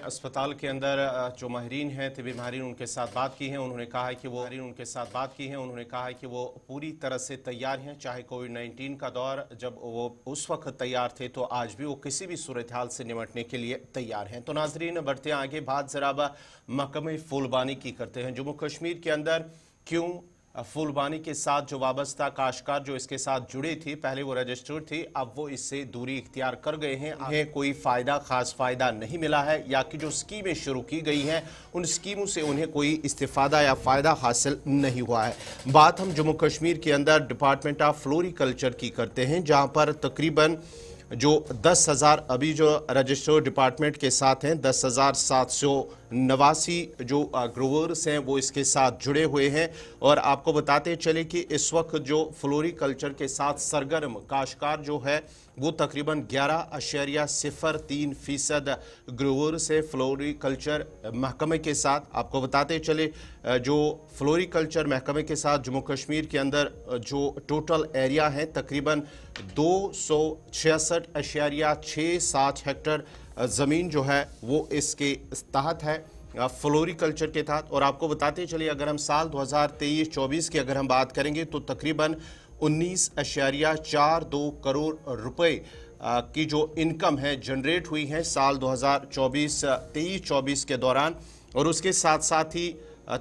अस्पताल के अंदर जो माहिरीन हैं, तिबी माहिरीन, उनके साथ बात की है। उन्होंने कहा है कि वो पूरी तरह से तैयार हैं। चाहे कोविड-19 का दौर जब वो उस वक्त तैयार थे तो आज भी वो किसी भी सूरत हाल से निपटने के लिए तैयार हैं। तो नाजरीन, बढ़ते आगे, बात जरा महकमे फूलबानी की करते हैं। जम्मू कश्मीर के अंदर क्यों फूलबानी के साथ जो वाबस्ता काश्तकार जो इसके साथ जुड़े थे, पहले वो रजिस्टर्ड थे, अब वो इससे दूरी इख्तियार कर गए हैं। उन्हें कोई खास फ़ायदा नहीं मिला है, या कि जो स्कीमें शुरू की गई हैं उन स्कीमों से उन्हें कोई इस्तिफ़ादा या फ़ायदा हासिल नहीं हुआ है। बात हम जम्मू कश्मीर के अंदर डिपार्टमेंट ऑफ फ्लोरिकल्चर की करते हैं, जहाँ पर तकरीबन जो 10,000 अभी जो रजिस्टर्ड डिपार्टमेंट के साथ हैं, 10,700 89 जो ग्रोवर्स हैं वो इसके साथ जुड़े हुए हैं। और आपको बताते चले कि इस वक्त जो फ्लोरिकल्चर के साथ सरगर्म काश्तकार जो है वो तकरीबन 11.03% ग्रोवर्स है फ्लोरिकल्चर महकमे के साथ। आपको बताते चले जो फ्लोरिकल्चर महकमे के साथ जम्मू कश्मीर के अंदर जो टोटल एरिया है तकरीबन 266.67 हेक्टर ज़मीन जो है वो इसके तहत है फ्लोरिकल्चर के तहत। और आपको बताते चलिए अगर हम साल 2023-24 की अगर हम बात करेंगे तो तकरीबन 19.42 करोड़ रुपए की जो इनकम है जनरेट हुई है साल 2023-24 के दौरान। और उसके साथ साथ ही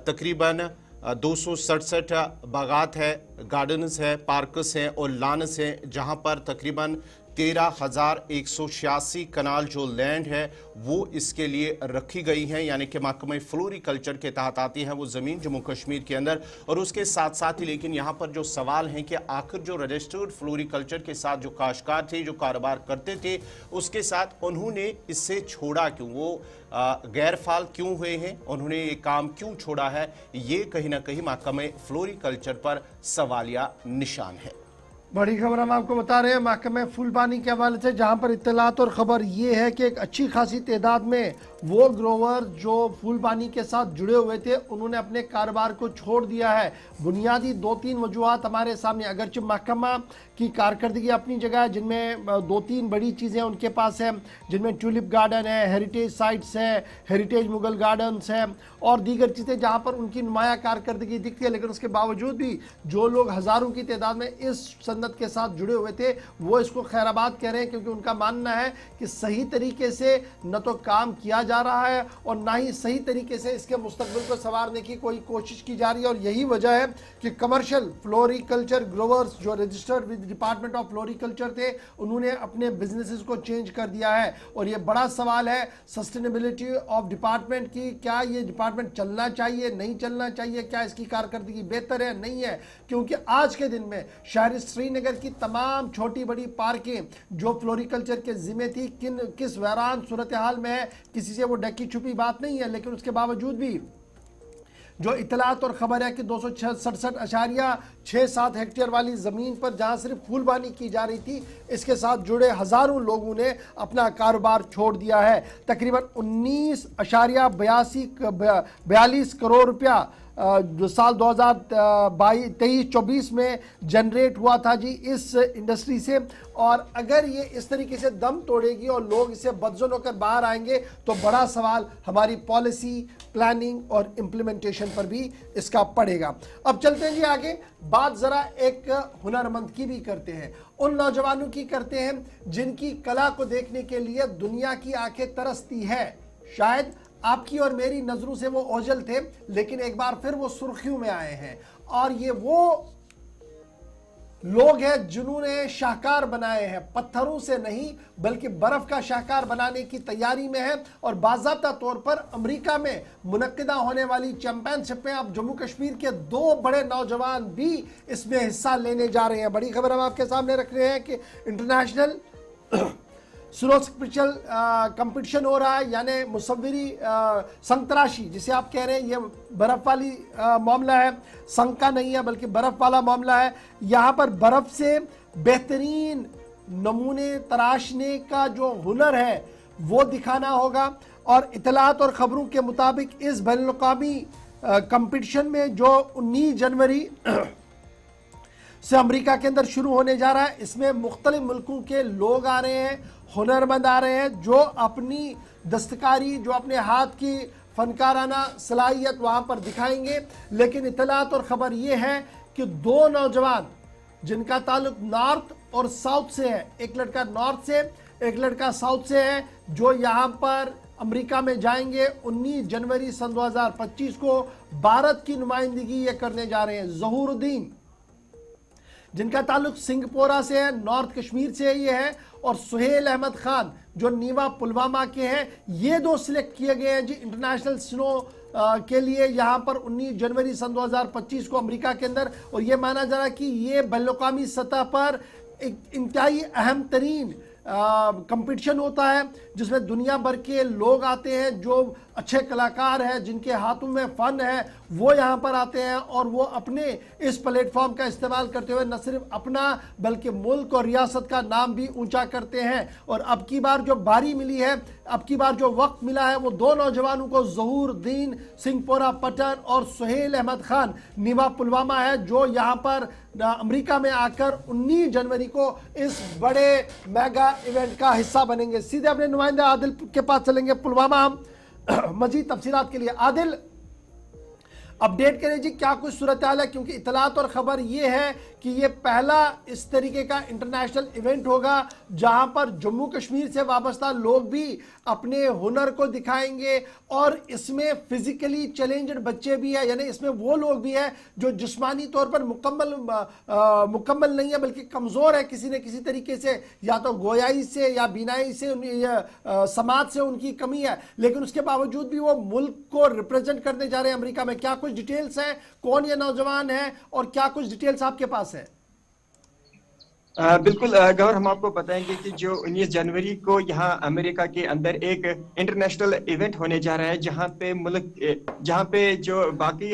तकरीबन 267 बागात है, गार्डन्स है, पार्कस हैं और लानस हैं, जहां पर तकरीबन 13,186 कनाल जो लैंड है वो इसके लिए रखी गई है, यानी कि महकमे फ्लोरिकल्चर के तहत आती है वो ज़मीन जम्मू कश्मीर के अंदर। और उसके साथ साथ ही लेकिन यहाँ पर जो सवाल हैं कि आखिर जो रजिस्टर्ड फ्लोरिकल्चर के साथ जो काश्तकार थे, जो कारोबार करते थे, उसके साथ उन्होंने इससे छोड़ा क्यों, वो गैरफाल क्यों हुए हैं, उन्होंने ये काम क्यों छोड़ा है, ये कहीं ना कहीं महकमे फ्लोरिकल्चर पर सवालिया निशान है। बड़ी खबर हम आपको बता रहे हैं महकमे फूलबानी के हवाले से, जहां पर इत्तलात और ख़बर ये है कि एक अच्छी खासी तादाद में वो ग्रोवर जो फूलबानी के साथ जुड़े हुए थे उन्होंने अपने कारोबार को छोड़ दिया है। बुनियादी 2-3 वजूहात हमारे सामने, अगरचे महकमा की कारकर्दगी अपनी जगह है, जिनमें 2-3 बड़ी चीज़ें उनके पास हैं, जिनमें ट्यूलिप गार्डन है, हेरिटेज साइट्स है, हेरिटेज मुगल गार्डन्स है और दीगर चीज़ें जहाँ पर उनकी नुमाया कारकर्दगी दिखती है। लेकिन उसके बावजूद भी जो लोग हज़ारों की तादाद में इस सन्नत के साथ जुड़े हुए थे वो इसको खैराबाद कह रहे हैं, क्योंकि उनका मानना है कि सही तरीके से न तो काम किया जा रहा है और ना ही सही तरीके से इसके मुस्तकबिल को संवारने की कोई कोशिश की जा रही है। और यही वजह है कि कमर्शियल फ्लोरिकल्चर ग्रोवर्स जो registered with department of floriculture थे उन्होंने अपने बिजनेसेस को चेंज कर दिया है। और ये बड़ा सवाल है सस्टेनेबिलिटी ऑफ डिपार्टमेंट की, क्या ये डिपार्टमेंट चलना चाहिए, नहीं चलना चाहिए, क्या इसकी कारकर्दगी बेहतर है, नहीं है। क्योंकि आज के दिन में शहर श्रीनगर की तमाम छोटी बड़ी पार्कें जो फ्लोरिकल्चर के जिम्मे थी किस वैरान सूरत हाल में है, किसी से वो ढकी छुपी बात नहीं है। लेकिन उसके बावजूद भी जो इतलात और ख़बर है कि 267.67 हेक्टेयर वाली ज़मीन पर जहां सिर्फ फूलबानी की जा रही थी, इसके साथ जुड़े हज़ारों लोगों ने अपना कारोबार छोड़ दिया है। तकरीबन 19.42 करोड़ रुपया जो साल 2023-24 में जनरेट हुआ था जी इस इंडस्ट्री से। और अगर ये इस तरीके से दम तोड़ेगी और लोग इसे बदजुन होकर बाहर आएंगे तो बड़ा सवाल हमारी पॉलिसी, प्लानिंग और इम्प्लीमेंटेशन पर भी इसका पड़ेगा। अब चलते हैं जी आगे, बात ज़रा एक हुनरमंद की भी करते हैं, उन नौजवानों की करते हैं जिनकी कला को देखने के लिए दुनिया की आंखें तरसती है। शायद आपकी और मेरी नजरों से वो ओझल थे, लेकिन एक बार फिर वो सुर्खियों में आए हैं। और ये वो लोग हैं जिन्होंने शाहकार बनाए हैं, पत्थरों से नहीं बल्कि बर्फ का शाहकार बनाने की तैयारी में है। और बाज़ाब्ता तौर पर अमेरिका में मुनक्किदा होने वाली चैंपियनशिप में अब जम्मू कश्मीर के 2 बड़े नौजवान भी इसमें हिस्सा लेने जा रहे हैं। बड़ी खबर हम आपके सामने रख रहे हैं कि इंटरनेशनल स्नो स्पिरिचुअल कंपटीशन हो रहा है, यानी मुसव्विरी संतराशी जिसे आप कह रहे हैं, ये बर्फ़ वाली मामला है, संग का नहीं है बल्कि बर्फ़ वाला मामला है। यहाँ पर बर्फ़ से बेहतरीन नमूने तराशने का जो हुनर है वो दिखाना होगा। और इतलात और ख़बरों के मुताबिक इस बैनुल-अक़वामी कंपटीशन में जो 19 जनवरी से अमेरिका के अंदर शुरू होने जा रहा है, इसमें मुख्तलिफ मुल्कों के लोग आ रहे हैं, हुनरमंद आ रहे हैं जो अपनी दस्तकारी, जो अपने हाथ की फनकाराना सलाहियत वहाँ पर दिखाएंगे। लेकिन इतलात और ख़बर ये है कि 2 नौजवान जिनका ताल्लुक नॉर्थ और साउथ से है, एक लड़का नॉर्थ से, एक लड़का साउथ से है, जो यहाँ पर अमेरिका में जाएंगे 19 जनवरी सन 2025 को भारत की नुमाइंदगी ये करने जा रहे हैं। ज़हूरुद्दीन जिनका ताल्लुक सिंगपोरा से है, नॉर्थ कश्मीर से ये है, और सुहेल अहमद खान जो नीवा पुलवामा के हैं, ये 2 सिलेक्ट किए गए हैं जी इंटरनेशनल स्नो के लिए यहाँ पर 19 जनवरी सन 2025 को अमेरिका के अंदर। और ये माना जा रहा है कि ये बैनुल-अक़वामी सतह पर एक इंतहाई अहम तरीन कंपटीशन होता है जिसमें दुनिया भर के लोग आते हैं जो अच्छे कलाकार हैं, जिनके हाथों में फ़न है, वो यहाँ पर आते हैं और वो अपने इस प्लेटफॉर्म का इस्तेमाल करते हुए न सिर्फ अपना बल्कि मुल्क और रियासत का नाम भी ऊंचा करते हैं। और अब की बार जो बारी मिली है, अब की बार जो वक्त मिला है, वो दो नौजवानों को, ज़हूरुद्दीन सिंहपोरा पठान और सुहेल अहमद खान नीवा पुलवामा है, जो यहाँ पर अमेरिका में आकर 19 जनवरी को इस बड़े मेगा इवेंट का हिस्सा बनेंगे। सीधे अपने नुमाइंदा आदिल के पास चलेंगे पुलवामा हम मजीद तफसीलात के लिए। आदिल, अपडेट करें जी, क्या कुछ सूरत हाल है, क्योंकि इतलात और खबर ये है कि ये पहला इस तरीके का इंटरनेशनल इवेंट होगा जहां पर जम्मू कश्मीर से वाबस्ता लोग भी अपने हुनर को दिखाएंगे और इसमें फिजिकली चैलेंज्ड बच्चे भी हैं, यानी इसमें वो लोग भी हैं जो जिस्मानी तौर पर मुकम्मल नहीं है बल्कि कमज़ोर है किसी न किसी तरीके से, या तो गोयाई से या बीनाई से, समाज से उनकी कमी है, लेकिन उसके बावजूद भी वो मुल्क को रिप्रेजेंट करने जा रहे हैं अमेरिका में। क्या कुछ डिटेल्स हैं, कौन ये नौजवान है और क्या कुछ डिटेल्स आपके पास है? बिल्कुल गौर, हम आपको बताएंगे कि जो 19 जनवरी को यहाँ अमेरिका के अंदर एक इंटरनेशनल इवेंट होने जा रहा है, जहाँ पे जो बाकी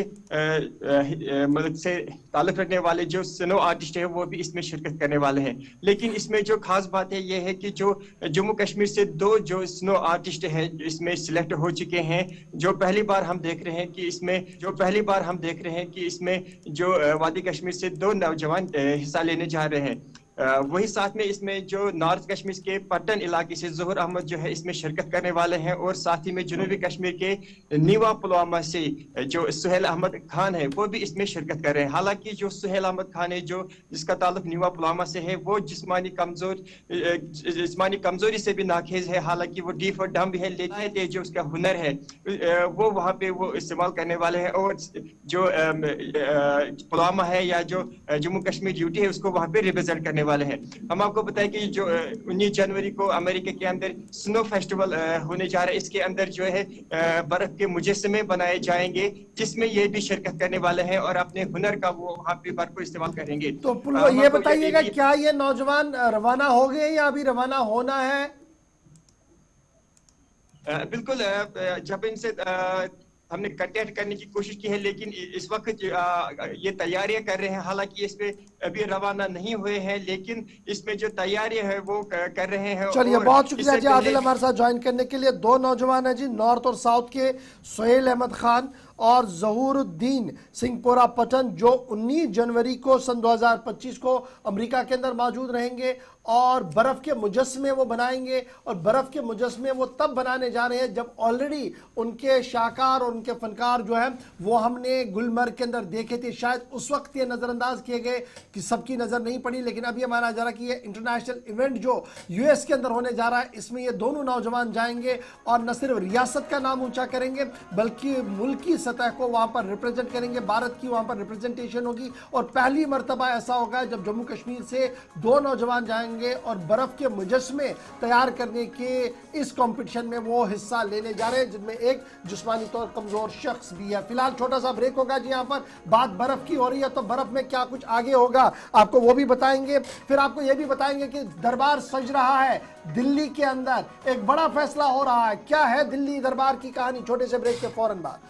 मुल्क से ताल्लुक रखने वाले जो स्नो आर्टिस्ट हैं वो भी इसमें शिरकत करने वाले हैं। लेकिन इसमें जो खास बात है ये है कि जो जम्मू कश्मीर से 2 जो स्नो आर्टिस्ट हैं इसमें सिलेक्ट हो चुके हैं, जो पहली बार हम देख रहे हैं कि इसमें जो वादी कश्मीर से 2 नौजवान हिस्सा लेने जा रहे हैं। वही साथ में इसमें जो नॉर्थ कश्मीर के पट्टन इलाके से ज़हूर अहमद जो है इसमें शिरकत करने वाले हैं, और साथ ही में जनूबी कश्मीर के नीवा पुलवामा से जो सुहेल अहमद खान है वो भी इसमें शिरकत कर रहे हैं। हालांकि जो सुहेल अहमद खान है, जो जिसका ताल्लुक नीवा पुलवामा से है, वो जिस्मानी कमजोरी से भी नाखेज है। हालांकि वो डीफ और डम भी है, लेकिन जो उसका हुनर है वो वहाँ पे वो इस्तेमाल करने वाले हैं, और जो पुलवामा है या जो जम्मू कश्मीर यूटी है उसको वहाँ पे रिप्रेजेंट करने वाले हैं। हम आपको बताएं कि जो 19 जनवरी को अमेरिका के अंदर स्नो फेस्टिवल होने जा रहा है, इसके अंदर जो है बर्फ के मुजस्समे बनाए जाएंगे, जिसमें ये भी शिरकत करने वाले हैं और अपने हुनर का वो वहाँ पे बर्फ को इस्तेमाल करेंगे। तो ये बताइएगा, क्या ये नौजवान रवाना हो गए या अभी रवाना होना है? बिल्कुल, जब इनसे हमने कांटेक्ट करने की कोशिश की है, लेकिन इस वक्त ये तैयारियां कर रहे हैं। हालांकि इस पे अभी रवाना नहीं हुए हैं, लेकिन इसमें जो तैयारियां है वो कर रहे हैं। चलिए, बहुत शुक्रिया जी आदिल हमारे साथ ज्वाइन करने के लिए। 2 नौजवान हैं जी, नॉर्थ और साउथ के, सुहेल अहमद खान और ज़हूरुद्दीन सिंहपोरा पठान, जो 19 जनवरी को सन 2025 को अमेरिका के अंदर मौजूद रहेंगे और बर्फ़ के मुजस्समे वो बनाएंगे। और बर्फ़ के मुजस्समे वो तब बनाने जा रहे हैं जब ऑलरेडी उनके शाहकार और उनके फनकार जो हैं वो हमने गुलमर्ग के अंदर देखे थे। शायद उस वक्त ये नज़रअंदाज किए गए कि सबकी नज़र नहीं पड़ी, लेकिन अभी माना जा रहा है कि ये इंटरनेशनल इवेंट जो यूएस के अंदर होने जा रहा है, इसमें ये दोनों नौजवान जाएंगे और न सिर्फ रियासत का नाम ऊंचा करेंगे बल्कि मुल्क की सतह को वहाँ पर रिप्रेजेंट करेंगे, भारत की वहाँ पर रिप्रेजेंटेशन होगी। और पहली मरतबा ऐसा होगा जब जम्मू कश्मीर से 2 नौजवान जाएंगे और बर्फ़ के मुजस्समे तैयार करने के इस कंपटीशन में वो हिस्सा लेने जा रहे हैं, जिनमें एक जिस्मानी तौर कमज़ोर शख्स भी है। फिलहाल छोटा सा ब्रेक होगा जी, यहाँ पर बात बर्फ़ की हो रही है तो बर्फ़ में क्या कुछ आगे होगा आपको वो भी बताएंगे। फिर आपको ये भी बताएंगे कि दरबार सज रहा है दिल्ली के अंदर, एक बड़ा फैसला हो रहा है। क्या है दिल्ली दरबार की कहानी? छोटे से ब्रेक के फौरन बाद।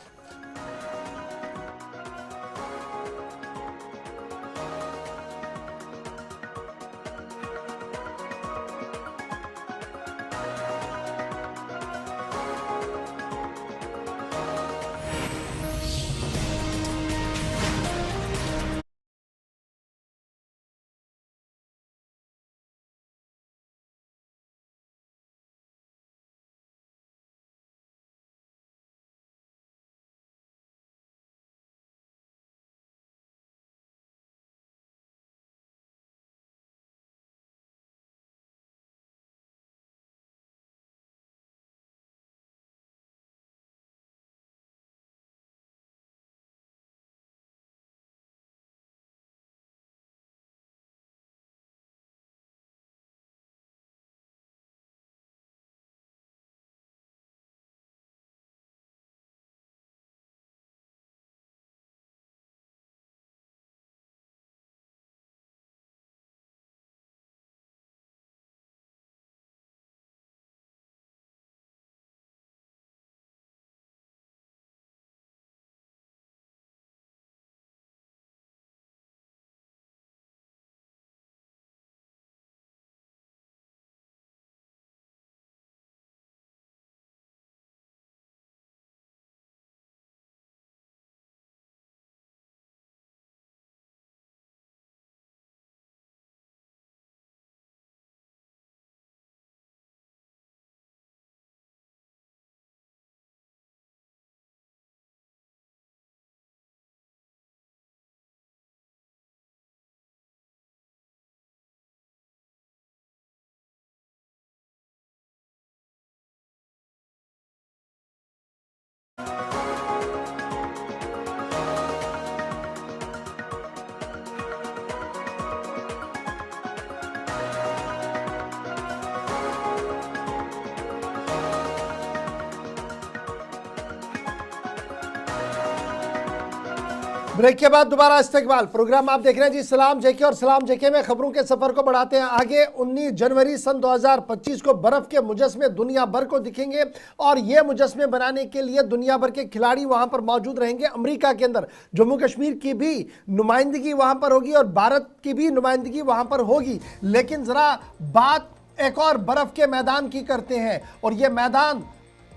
ब्रेक के बाद दोबारा इस्तेकबाल प्रोग्राम आप देख रहे हैं जी सलाम जेके और सलाम जेके में खबरों के सफर को बढ़ाते हैं आगे। 19 जनवरी सन 2025 को बर्फ के मुजस्मे दुनिया भर को दिखेंगे और ये मुजस्मे बनाने के लिए दुनिया भर के खिलाड़ी वहां पर मौजूद रहेंगे। अमेरिका के अंदर जम्मू कश्मीर की भी नुमाइंदगी वहां पर होगी और भारत की भी नुमाइंदगी वहां पर होगी। लेकिन जरा बात एक और बर्फ के मैदान की करते हैं और ये मैदान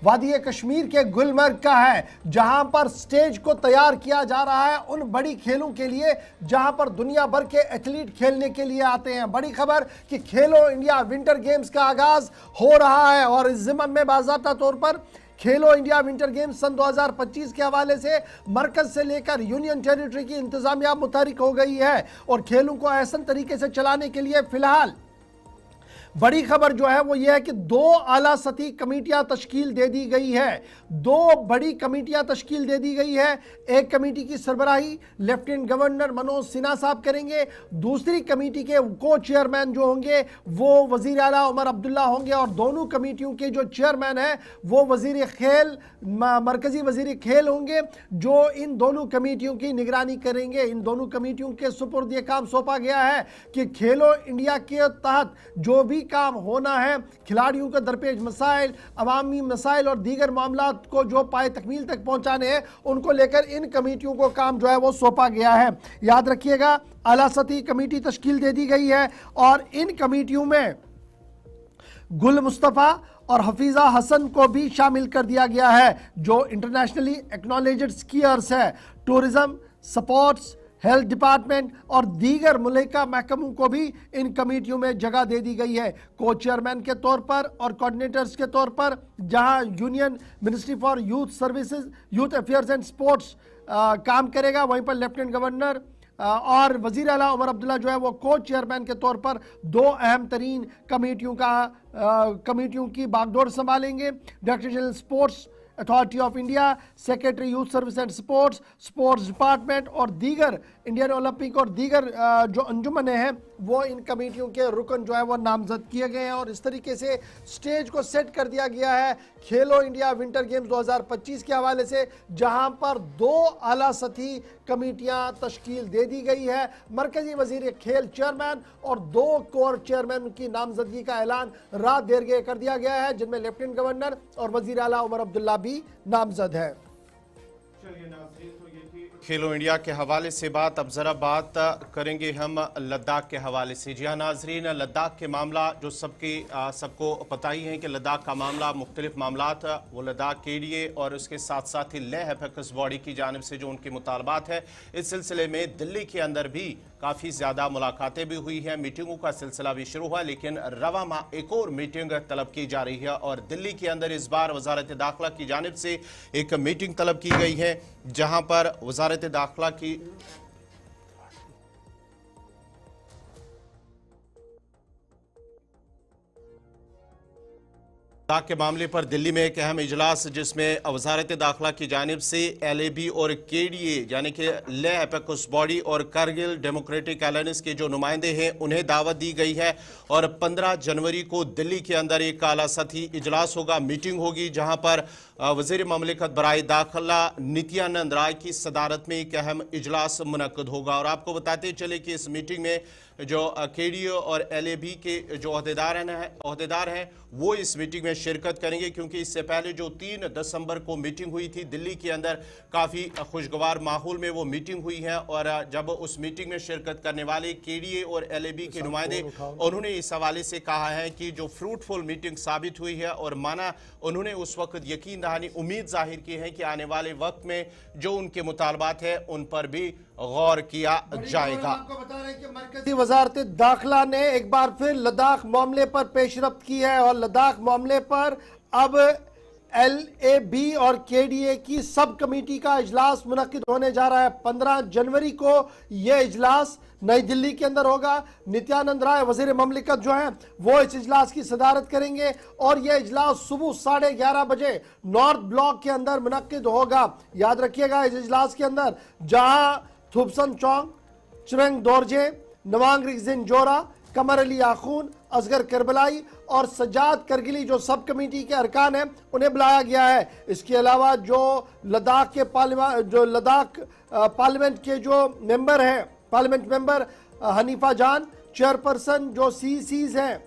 वादी कश्मीर के गुलमर्ग का है, जहां पर स्टेज को तैयार किया जा रहा है उन बड़ी खेलों के लिए जहां पर दुनिया भर के एथलीट खेलने के लिए आते हैं। बड़ी खबर कि खेलो इंडिया विंटर गेम्स का आगाज हो रहा है और इस ज़िम्मन में बाज़ाब्ता तौर पर खेलो इंडिया विंटर गेम्स सन 2025 के हवाले से मरकज से लेकर यूनियन टेरिटरी की इंतजामिया मुतहरिक हो गई है और खेलों को ऐसा तरीके से चलाने के लिए फिलहाल बड़ी खबर जो है वो ये है कि 2 आला सतही कमेटियां तश्कील दे दी गई है। 2 बड़ी कमेटियां तश्कील दे दी गई है। एक कमेटी की सरबराही लेफ्टिनेंट गवर्नर मनोज सिन्हा साहब करेंगे। दूसरी कमेटी के को चेयरमैन जो होंगे वो वजीर आला उमर अब्दुल्ला होंगे और दोनों कमेटियों के जो चेयरमैन हैं वो वजीर खेल मरकजी वजीर खेल होंगे जो इन दोनों कमेटियों की निगरानी करेंगे। इन दोनों कमेटियों के सुपुर्द ये काम सौंपा गया है कि खेलो इंडिया के तहत जो भी काम होना है, खिलाड़ियों के दरपेश मसाइल, अवामी मसाइल और दीगर मामला को जो पाए तकमील तक पहुंचाने हैं उनको लेकर इन कमेटियों को काम जो है वो सौंपा गया है। याद रखिएगा आला सतही कमेटी तश्कील दे दी गई है और इन कमेटियों में गुल मुस्तफ़ा और हफीज़ा हसन को भी शामिल कर दिया गया है जो इंटरनेशनली एक्नॉलेज्ड स्कीयर्स है। टूरिज्म, स्पोर्ट्स, हेल्थ डिपार्टमेंट और दीगर मुल्का महकमों को भी इन कमेटियों में जगह दे दी गई है। को चेयरमैन के तौर पर और कोऑर्डिनेटर्स के तौर पर जहां union ministry for youth services, youth affairs and sports काम करेगा, वहीं पर लेफ्टिनेंट गवर्नर और वजीर आला उमर अब्दुल्ला जो है वो को चेयरमैन के तौर पर 2 अहम तरीन कमेटियों की बागडोर संभालेंगे। Director general sports authority of India, secretary youth service and sports, sports department और दीगर इंडियन ओलंपिक और दीगर जो अंजुमनें हैं वो इन कमेटियों के रुकन जो है वो नामजद किए गए हैं और इस तरीके से स्टेज को सेट कर दिया गया है खेलो इंडिया विंटर गेम्स 2025 के हवाले से, जहां पर 2 आला सतही कमेटियां तश्कील दे दी गई है। मरकजी वजीर खेल चेयरमैन और 2 कोर चेयरमैन की नामजदगी का ऐलान रात देर गए कर दिया गया है जिनमें लेफ्टिनेंट गवर्नर और वजीर आला उमर अब्दुल्ला भी नामजद है। खेलो इंडिया के हवाले से बात, अब जरा बात करेंगे हम लद्दाख के हवाले से। जी हाँ नाजरीन, लद्दाख के मामला जो सबको पता ही है कि लद्दाख का मामला मुख्तलिफ मामलात वो लद्दाख के लिए और उसके साथ साथ ही लेह एपेक्स बॉडी की जानिब से जो उनके मुतालबात है, इस सिलसिले में दिल्ली के अंदर भी काफ़ी ज़्यादा मुलाकातें भी हुई हैं, मीटिंगों का सिलसिला भी शुरू हुआ, लेकिन रवा माह एक और मीटिंग तलब की जा रही है और दिल्ली के अंदर इस बार वजारत दाखिला की जानिब से एक मीटिंग तलब की गई है जहां पर वजारत दाखिला की लद्दाख के मामले पर दिल्ली में एक अहम इजलास जिसमें वजारत दाखिला की जानिब से LAB और KDA यानी कि लेह एपेक्स बॉडी और कारगिल डेमोक्रेटिक अलायंस के जो नुमाइंदे हैं उन्हें दावत दी गई है और 15 जनवरी को दिल्ली के अंदर एक आला सतही इजलास होगा, मीटिंग होगी जहां पर वज़ीर ममलिकत बराए दाखिला नित्यानंद राय की सदारत में एक अहम इजलास मुनक्कद होगा। और आपको बताते चले कि इस मीटिंग में जो KDA और LAB के जो अहदेदार हैं वो इस मीटिंग में शिरकत करेंगे, क्योंकि इससे पहले जो 3 दिसंबर को मीटिंग हुई थी दिल्ली के अंदर काफ़ी खुशगवार माहौल में वो मीटिंग हुई है और जब उस मीटिंग में शिरकत करने वाले KDA और LAB के नुमाइंदे उन्होंने इस हवाले से कहा है कि जो फ्रूटफुल मीटिंग साबित हुई है और माना उन्होंने उस वक्त यकीन दहानी उम्मीद जाहिर की है कि आने वाले वक्त में जो उनके मुतालबात है उन पर भी गौर किया जाएगा। आपको बता रहे हैं कि मरकजी वजारत दाखिला ने एक बार फिर लद्दाख मामले पर पेशरफ्त की है और लद्दाख मामले पर अब LAB और KDA की सब कमेटी का इजलास मुनक्किद होने जा रहा है। 15 जनवरी को यह इजलास नई दिल्ली के अंदर होगा। नित्यानंद राय वजीर ममलिकत जो हैं वो इस इजलास की सदारत करेंगे और यह इजलास सुबह 11:30 बजे नॉर्थ ब्लॉक के अंदर मुनक्किद होगा। याद रखिएगा इस इजलास के अंदर जहां थुपसन चौंग, चुरंग दोरजे, नवांग रिगजिन जोरा, कमर अली आखून, असगर करबलाई और सजाद करगिली जो सब कमेटी के अरकान हैं उन्हें बुलाया गया है। इसके अलावा जो लद्दाख पार्लियामेंट के जो मेंबर हैं, पार्लियामेंट मेंबर हनीफा जान, चेयरपर्सन जो सीसीज हैं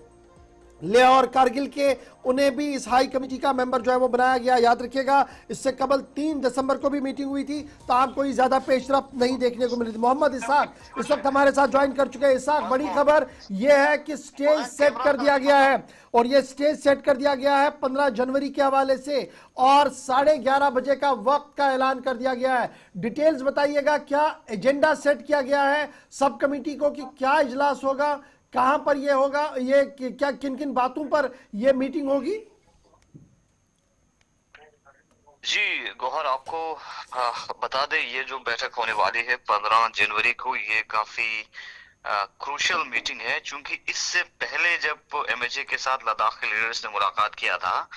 लेह और कारगिल के, उन्हें भी इस हाई कमेटी का मेंबर जो है वो बनाया गया। याद रखिएगा इससे कबल 3 दिसंबर को भी मीटिंग हुई थी, ताहम कोई ज्यादा पेशरफ्त नहीं देखने को मिली थी। मोहम्मद इसाक इस वक्त हमारे साथ ज्वाइन कर चुके हैं। इसाक, बड़ी खबर यह है कि स्टेज सेट कर दिया गया है और यह स्टेज सेट कर दिया गया है 15 जनवरी के हवाले से और 11:30 बजे का वक्त का ऐलान कर दिया गया है। डिटेल्स बताइएगा, क्या एजेंडा सेट किया गया है सब कमेटी को कि क्या इजलास होगा, कहां पर ये होगा, ये क्या किन किन बातों पर ये मीटिंग होगी? जी गौहर, आपको बता दें ये जो बैठक होने वाली है 15 जनवरी को, ये काफी क्रूशियल मीटिंग है, क्योंकि इससे पहले जब एमएचए के साथ लद्दाख के लीडर्स ने मुलाकात किया था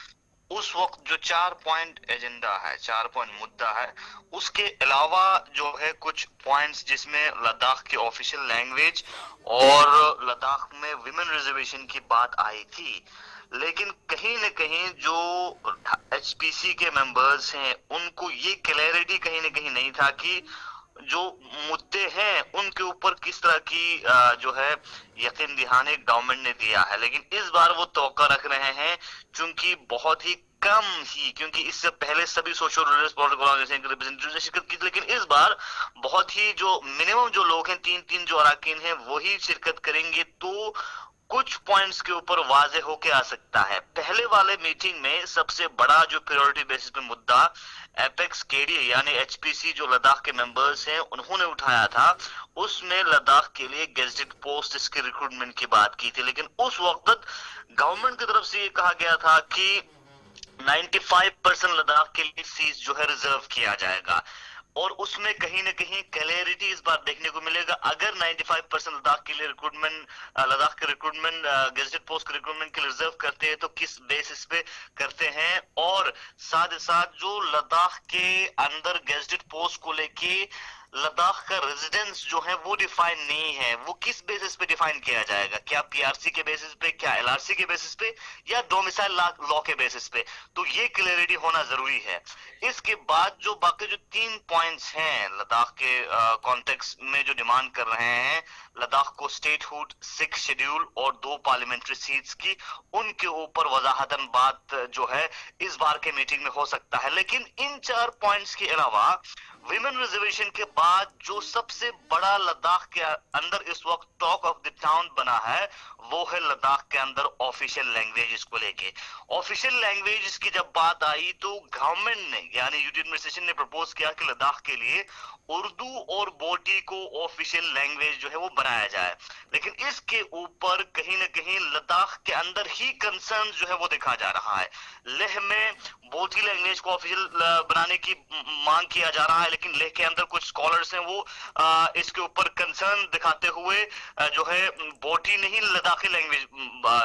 उस वक्त जो 4 पॉइंट एजेंडा है, 4 पॉइंट मुद्दा है, उसके अलावा जो है कुछ पॉइंट्स जिसमें लद्दाख की ऑफिशियल लैंग्वेज और लद्दाख में विमेन रिजर्वेशन की बात आई थी। लेकिन कहीं न कहीं जो एचपीसी के मेंबर्स हैं उनको ये क्लैरिटी कहीं न कहीं नहीं था कि जो मुद्दे हैं उनके ऊपर किस तरह की जो है यकीन दहानी गवर्नमेंट ने दिया है। लेकिन इस बार वो तवक्को रख रहे हैं, क्योंकि बहुत ही कम ही, क्योंकि इससे पहले सभी सोशल पॉलिटिकल ऑर्गेनाइजेशन के रिप्रेजेंटेटिव शिरकत की, लेकिन इस बार बहुत ही जो मिनिमम जो लोग हैं 3 जो अरकान हैं वही शिरकत करेंगे, तो कुछ पॉइंट्स के ऊपर वाजे होके आ सकता है। पहले वाले मीटिंग में सबसे बड़ा जो प्रायोरिटी बेसिस पे मुद्दा एपेक्स केडी यानी एचपीसी जो लद्दाख के मेंबर्स हैं उन्होंने उठाया था, उसमें लद्दाख के लिए गेजेटेड पोस्ट इसके रिक्रूटमेंट की बात की थी। लेकिन उस वक्त गवर्नमेंट की तरफ से ये कहा गया था कि 95% लद्दाख के लिए सीट जो है रिजर्व किया जाएगा और उसमें कहीं न कहीं क्लैरिटी इस बार देखने को मिलेगा। अगर 95% लद्दाख के लिए लद्दाख के रिक्रूटमेंट गेजेटेड पोस्ट के रिक्रूटमेंट के लिए रिजर्व करते हैं तो किस बेसिस पे करते हैं, और साथ ही साथ जो लद्दाख के अंदर गेजेटेड पोस्ट को लेके लद्दाख का रेजिडेंस जो है वो डिफाइन नहीं है, वो किस बेसिस पे डिफाइन किया जाएगा, क्या पीआरसी के बेसिस पे, क्या एलआरसी के बेसिस पे, या डोमिसाइल लॉ के बेसिस पे, तो ये क्लैरिटी होना जरूरी है। इसके बाद जो बाकी जो 3 पॉइंट्स हैं लद्दाख के कॉन्टेक्स्ट में जो डिमांड कर रहे हैं, लद्दाख को स्टेटहुड, 6 शेड्यूल और 2 पार्लियामेंट्री सीट्स की, उनके ऊपर वजाहतन बात जो है इस बार के मीटिंग में हो सकता है। लेकिन इन 4 पॉइंट्स के अलावा विमेन रिजर्वेशन के बाद जो सबसे बड़ा लद्दाख के अंदर इस वक्त टॉक ऑफ द टाउन बना है वो है लद्दाख के अंदर ऑफिशियल लैंग्वेजेस को लेके। ऑफिशियल लैंग्वेजेस की जब बात आई तो गवर्नमेंट ने यानी यूटी एडमिनिस्ट्रेशन ने प्रपोज किया कि लद्दाख के लिए उर्दू और बोटी को ऑफिशियल लैंग्वेज जो है वो बनाया जाए। लेकिन इसके ऊपर कहीं न कहीं लद्दाख के अंदर ही कंसर्न जो है वो देखा जा रहा है। लेह में बोटी लैंग्वेज को ऑफिशियल बनाने की मांग किया जा रहा है, लेकिन लेह के अंदर कुछ स्कॉलर्स हैं वो इसके ऊपर कंसर्न दिखाते हुए जो है बोटी नहीं लद्दाखी लैंग्वेज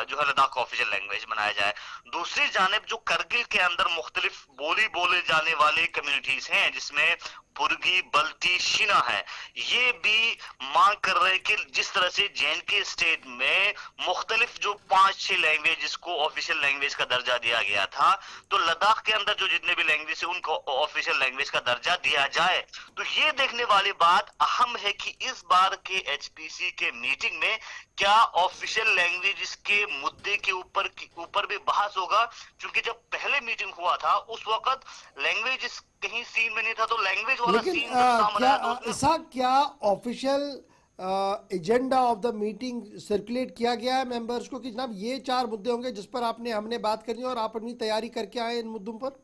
जो है लद्दाख का ऑफिशियल लैंग्वेज बनाया जाए। दूसरी जानिब जो करगिल के अंदर मुख्तलिफ बोली बोले जाने वाले कम्युनिटीज हैं जिसमें बुर्गी, बल्टी, शिना है, ये भी मांग कर रहे हैं कि जिस तरह से जेएनके स्टेट में मुख्तलिफ जो 5-6 लैंग्वेज को ऑफिशियल लैंग्वेज का दर्जा दिया गया था, तो लद्दाख के अंदर जो जितने भी लैंग्वेज है उनको ऑफिशियल लैंग्वेज का दर्जा दिया जाए। तो ये देखने वाली बात अहम है कि इस बार के एचपीसी के मीटिंग में क्या ऑफिशियल लैंग्वेज के मुद्दे के ऊपर भी बहस होगा, क्योंकि जब पहले मीटिंग हुआ था उस वक्त लैंग्वेज कहीं सीन में नहीं था, तो लैंग्वेज वाला लेकिन सीन क्या official agenda of the meeting circulate किया गया है मेंबर्स को कि जनाब ये 4 मुद्दे होंगे जिस पर हमने बात करनी है और आप अपनी तैयारी करके आए इन मुद्दों पर?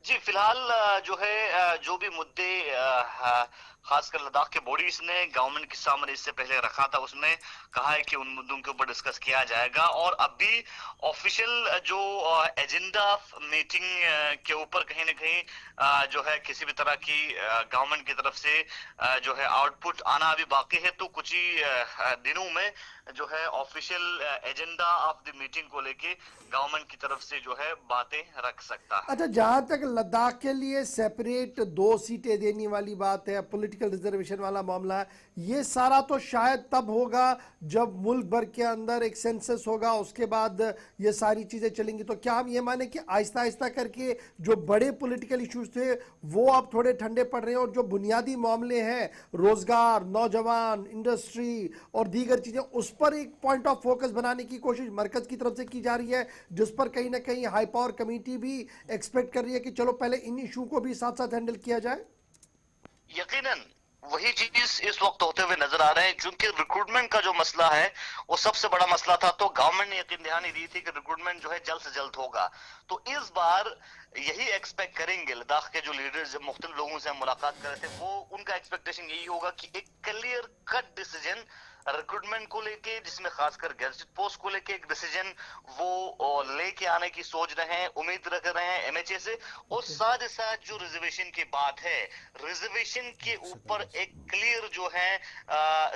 जी फिलहाल जो है जो भी मुद्दे खासकर लद्दाख के बॉडीज ने गवर्नमेंट के सामने इससे पहले रखा था उसमें कहा है कि उन मुद्दों के ऊपर डिस्कस किया जाएगा, और अभी ऑफिशियल जो एजेंडा मीटिंग के ऊपर कहीं न कहीं जो है किसी भी तरह की गवर्नमेंट की तरफ से जो है आउटपुट आना अभी बाकी है। तो कुछ ही दिनों में जो है official agenda of the meeting को लेके गवर्नमेंट की तरफ से जो है बातें रख सकता है। अच्छा, जहां तक लद्दाख के लिए सेपरेट 2 सीटें देने वाली बात है, पॉलिटिकल रिजर्वेशन वाला मामला है, ये सारा तो शायद तब होगा जब मुल्क भर के अंदर एक सेंसस होगा, उसके बाद ये सारी चीजें चलेंगी। तो क्या हम ये माने कि आहिस्ता आहिस्ता करके जो बड़े पॉलिटिकल इश्यूज थे वो अब थोड़े ठंडे पड़ रहे हैं और जो बुनियादी मामले हैं, रोजगार, नौजवान, इंडस्ट्री और दीगर चीजें, उस पर एक पॉइंट ऑफ फोकस बनाने की कोशिश मरकज की तरफ से की जा रही है, जिस पर कहीं ना कहीं हाई पावर कमेटी भी एक्सपेक्ट कर रही है कि चलो पहले इन इशू को भी साथ साथ हैंडल किया जाए? यकीनन वही चीज इस वक्त होते हुए नजर आ रहे हैं, क्योंकि रिक्रूटमेंट का जो मसला है वो सबसे बड़ा मसला था। तो गवर्नमेंट ने यकीन दहानी दी थी कि रिक्रूटमेंट जो है जल्द से जल्द होगा। तो इस बार यही एक्सपेक्ट करेंगे लद्दाख के जो लीडर्स जब मुख्तलिफ लोगों से मुलाकात कर रहे थे, वो उनका एक्सपेक्टेशन यही होगा कि एक क्लियर कट डिसीजन रिक्रूटमेंट को लेके, जिसमें खासकर गेजेटेड पोस्ट को लेके एक डिसीजन वो लेके आने की सोच रहे हैं, उम्मीद रख रहे हैं एमएचए से। और साथ ही साथ जो रिजर्वेशन की बात है, रिजर्वेशन के ऊपर एक क्लियर जो है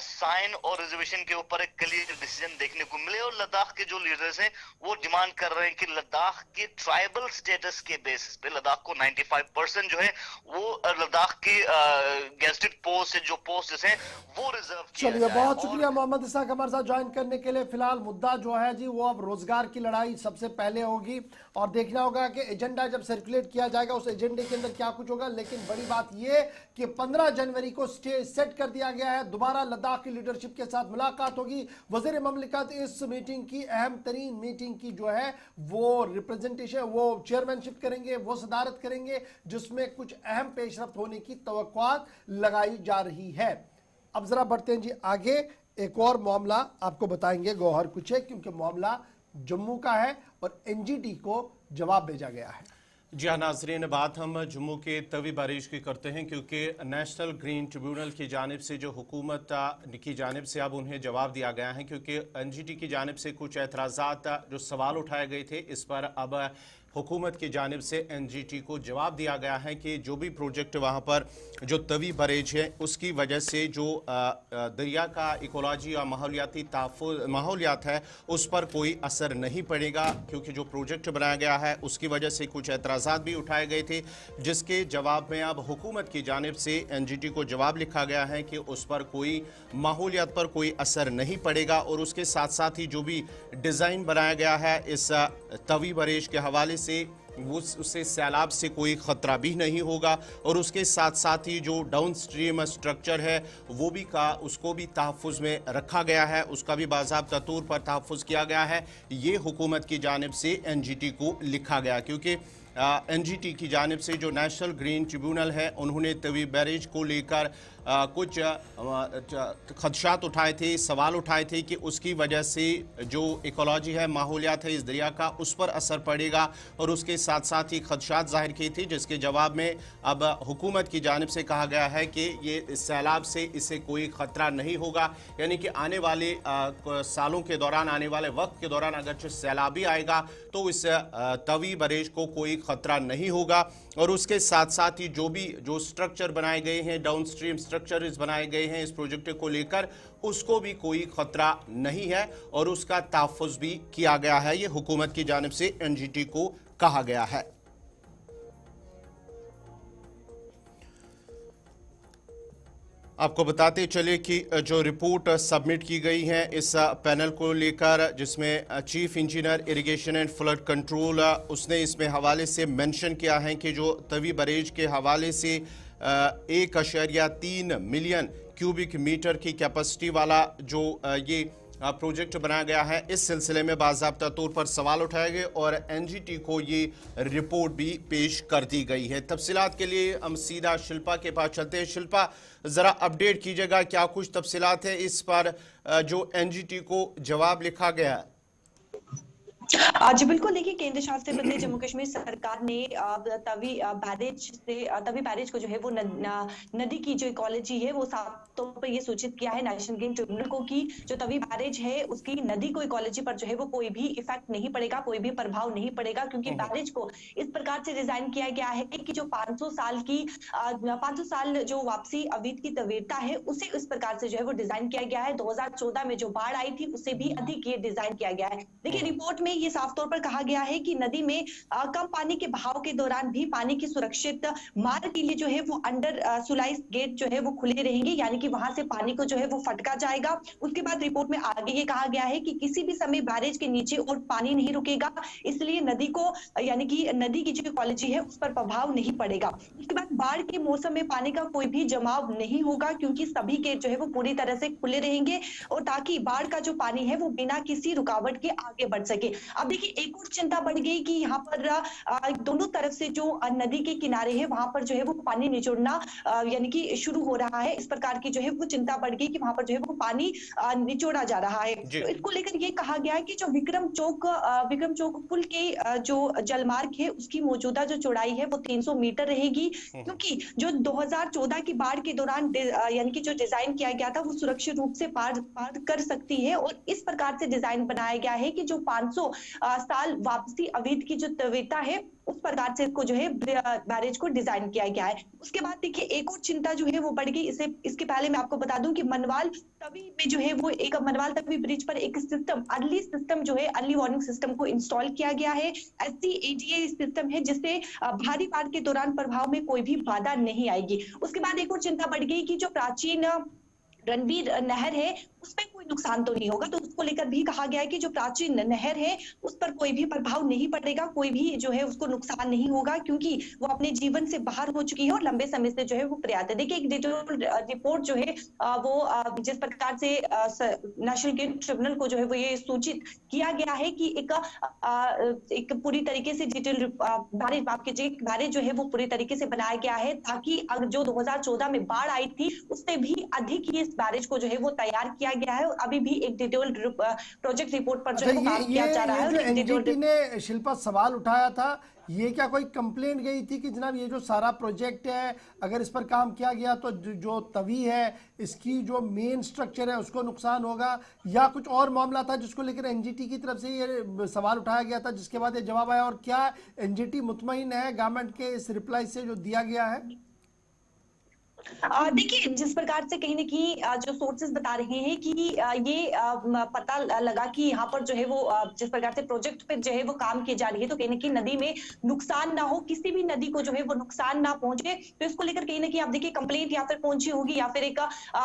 साइन और रिजर्वेशन के ऊपर एक क्लियर डिसीजन देखने को मिले। और लद्दाख के जो लीडर्स हैं वो डिमांड कर रहे हैं कि लद्दाख के ट्राइबल स्टेटस के बेसिस पे लद्दाख को 95% जो है वो लद्दाख की गेजेटेड पोस्ट से जो पोस्ट हैं वो रिजर्व किया चलिए, जाए। बहुत शुक्रिया मोहम्मद इसहाक हमारे साथ ज्वाइन करने के लिए। फिलहाल मुद्दा जो है जी वो अब रोजगार की लड़ाई सबसे पहले होगी और देखना होगा कि एजेंडा जब सर्कुलेट किया जाएगा उस एजेंडे के अंदर क्या कुछ होगा। लेकिन बड़ी बात ये कि 15 जनवरी को स्टेज सेट कर दिया गया है, दोबारा लद्दाख की लीडरशिप के साथ मुलाकात होगी। वजीर ममलिकत इस मीटिंग की अहम तरीन मीटिंग की जो है वो रिप्रेजेंटेशन, वो चेयरमैनशिप करेंगे, वो सदारत करेंगे, जिसमें कुछ अहम पेशरफ्त होने की तवक्कुआत लगाई जा रही है। अब जरा बढ़ते हैं जी आगे, एक और मामला आपको बताएंगे गौहर कुछ है, क्योंकि मामला जम्मू का है और एनजीटी को जवाब भेजा गया है। जी हाँ नाजरीन, बात हम जम्मू के तवी बारिश की करते हैं, क्योंकि नेशनल ग्रीन ट्रिब्यूनल की जानिब से जो हुकूमत की जानिब से अब उन्हें जवाब दिया गया है, क्योंकि एनजीटी की जानिब से कुछ एतराज़ात जो सवाल उठाए गए थे, इस पर अब हुकूमत की जानिब से एनजीटी को जवाब दिया गया है कि जो भी प्रोजेक्ट वहाँ पर जो तवी बरेज है उसकी वजह से जो दरिया का इकोलॉजी और माहौलियात है उस पर कोई असर नहीं पड़ेगा, क्योंकि जो प्रोजेक्ट बनाया गया है उसकी वजह से कुछ एतराज़ात भी उठाए गए थे, जिसके जवाब में अब हुकूमत की जानिब से एनजीटी को जवाब लिखा गया है कि उस पर कोई माहौलियात पर कोई असर नहीं पड़ेगा। और उसके साथ साथ ही जो भी डिज़ाइन बनाया गया है इस तवी बरेज के हवाले से उससे सैलाब से कोई ख़तरा भी नहीं होगा। और उसके साथ साथ ही जो डाउन स्ट्रीम स्ट्रक्चर है वो भी उसको भी तहफ़्फ़ुज़ में रखा गया है, उसका भी बाज़ाब्ता तौर पर तहफ़्फ़ुज़ किया गया है। ये हुकूमत की जानिब से एनजीटी को लिखा गया, क्योंकि एनजीटी की जानिब से जो नेशनल ग्रीन ट्रिब्यूनल है उन्होंने तवी बैरेज को लेकर कुछ खदशात उठाए थे, सवाल उठाए थे कि उसकी वजह से जो इकोलॉजी है, माहौलियात है इस दरिया का, उस पर असर पड़ेगा। और उसके साथ साथ ही खदशात जाहिर किए थे, जिसके जवाब में अब हुकूमत की जानिब से कहा गया है कि ये सैलाब से इससे कोई ख़तरा नहीं होगा, यानी कि आने वाले सालों के दौरान, आने वाले वक्त के दौरान अगर सैलाबी आएगा तो इस तवी बरेज को कोई ख़तरा नहीं होगा। और उसके साथ साथ ही जो स्ट्रक्चर बनाए गए हैं, डाउन स्ट्रीम स्ट्रक्चर्स बनाए गए हैं इस प्रोजेक्ट को लेकर, उसको भी कोई खतरा नहीं है और उसका तहफ़्फ़ुज़ भी किया गया है। ये हुकूमत की जानिब से एनजीटी को कहा गया है। आपको बताते चले कि जो रिपोर्ट सबमिट की गई है इस पैनल को लेकर, जिसमें chief engineer irrigation and flood control, उसने इसमें हवाले से मेंशन किया है कि जो तवी बरेज के हवाले से 1.3 मिलियन क्यूबिक मीटर की कैपेसिटी वाला जो ये प्रोजेक्ट बनाया गया है, इस सिलसिले में बाज़ाब्ता तौर पर सवाल उठाए गए और एनजीटी को ये रिपोर्ट भी पेश कर दी गई है। तफसीलात के लिए हम सीधा शिल्पा के पास चलते हैं। शिल्पा, ज़रा अपडेट कीजिएगा, क्या कुछ तफसीलात है इस पर जो एनजीटी को जवाब लिखा गया है? जी बिल्कुल, देखिए केंद्र शासित प्रदेश जम्मू कश्मीर सरकार ने तवी बैरेज को जो है वो नदी की जो इकोलॉजी है वो साफ तौर पर ये सूचित किया है नेशनल ग्रीन ट्रिब्यूनल को कि जो तवी बैरेज है उसकी नदी को इकोलॉजी पर जो है वो कोई भी इफेक्ट नहीं पड़ेगा, कोई भी प्रभाव नहीं पड़ेगा, क्योंकि बैरेज को इस प्रकार से डिजाइन किया गया है कि जो 500 साल जो वापसी अवधि की तवीरता है उसे इस प्रकार से जो है वो डिजाइन किया गया है। 2014 में जो बाढ़ आई थी उससे भी अधिक ये डिजाइन किया गया है। देखिए रिपोर्ट में ये साफ तौर पर कहा गया है कि नदी में कम पानी के बहाव के दौरान भी पानी की सुरक्षित मार्ग के लिए जो है वो अंडर सुलाइस गेट जो है वो खुले रहेंगे, यानी कि वहां से पानी को जो है वो फटका जाएगा। उसके बाद रिपोर्ट में आगे ये कहा गया है कि किसी भी समय बैरेज के नीचे और पानी नहीं रुकेगा, इसलिए नदी को यानी कि नदी की जो इकोलॉजी है उस पर प्रभाव नहीं पड़ेगा। उसके बाद बाढ़ के मौसम में पानी का कोई भी जमाव नहीं होगा, क्योंकि सभी गेट जो है वो पूरी तरह से खुले रहेंगे और ताकि बाढ़ का जो पानी है वो बिना किसी रुकावट के आगे बढ़ सके। अब देखिए एक और चिंता बढ़ गई कि यहाँ पर दोनों तरफ से जो नदी के किनारे है वहां पर जो है वो पानी निचोड़ना यानी कि शुरू हो रहा है। इस प्रकार की जो है वो चिंता बढ़ गई कि वहां पर जो है वो पानी निचोड़ा जा रहा है। तो इसको लेकर ये कहा गया है कि जो विक्रम चौक पुल के जो जलमार्ग है उसकी मौजूदा जो चौड़ाई है वो 300 मीटर रहेगी, क्योंकि जो 2014 की बाढ़ के दौरान यानी कि जो डिजाइन किया गया था वो सुरक्षित रूप से पार कर सकती है और इस प्रकार से डिजाइन बनाया गया है कि जो 500 साल वापसी अवधि की जो तवीता है उस प्रकार से इसको जो है बैरेज को डिजाइन किया गया है। उसके बाद देखिए एक और चिंता जो है वो बढ़ गई। इसके पहले मैं आपको बता दूं कि मनवाल तवी में जो है वो एक मनवाल तवी ब्रिज पर एक सिस्टम जो है अर्ली वार्निंग सिस्टम को इंस्टॉल किया गया है। SCADA सिस्टम है जिससे भारी बाढ़ के दौरान प्रभाव में कोई भी बाधा नहीं आएगी। उसके बाद एक और चिंता बढ़ गई कि जो प्राचीन रणवीर नहर है उसमें कोई नुकसान तो नहीं होगा, तो उसको लेकर भी कहा गया है कि जो प्राचीन नहर है उस पर कोई भी प्रभाव नहीं पड़ेगा, कोई भी जो है उसको नुकसान नहीं होगा, क्योंकि वो अपने जीवन से बाहर हो चुकी है और लंबे समय से जो है वो प्रयास है। देखिए एक डिटेल रिपोर्ट जो है वो जिस प्रकार से नेशनल ग्रीन ट्रिब्यूनल को जो है वो ये सूचित किया गया है कि एक पूरी तरीके से डिटेल बैरेज जो है वो पूरी तरीके से बनाया गया है, ताकि जो 2014 में बाढ़ आई थी उससे भी अधिक ही इस बैरेज को जो है वो तैयार किया गया है और अभी भी एक डिटेल प्रोजेक्ट रिपोर्ट पर जो है काम किया जा रहा है। जो एनजीटी ने शिल्पा सवाल उठाया था, ये क्या कोई कंप्लेंट गई थी कि जनाब ये जो सारा प्रोजेक्ट है अगर इस पर काम किया गया तो जो तवी है इसकी जो मेन स्ट्रक्चर है उसको नुकसान होगा, या कुछ और मामला था जिसको लेकर एनजीटी की तरफ से ये सवाल उठाया गया था जिसके बाद ये जवाब आया? और क्या एनजीटी मुतमईन है गवर्नमेंट के इस रिप्लाई से जो दिया गया है? देखिए जिस प्रकार से कहीं ना कहीं जो सोर्सेज बता रहे हैं कि ये पता लगा कि यहाँ पर जो है वो जिस प्रकार से प्रोजेक्ट पे जो है वो काम की जा रही है तो कहीं ना कहीं नदी में नुकसान ना हो, किसी भी नदी को जो है वो नुकसान ना पहुंचे, तो इसको लेकर कहीं ना कहीं आप देखिए कंप्लेंट या फिर पहुंची होगी या फिर एक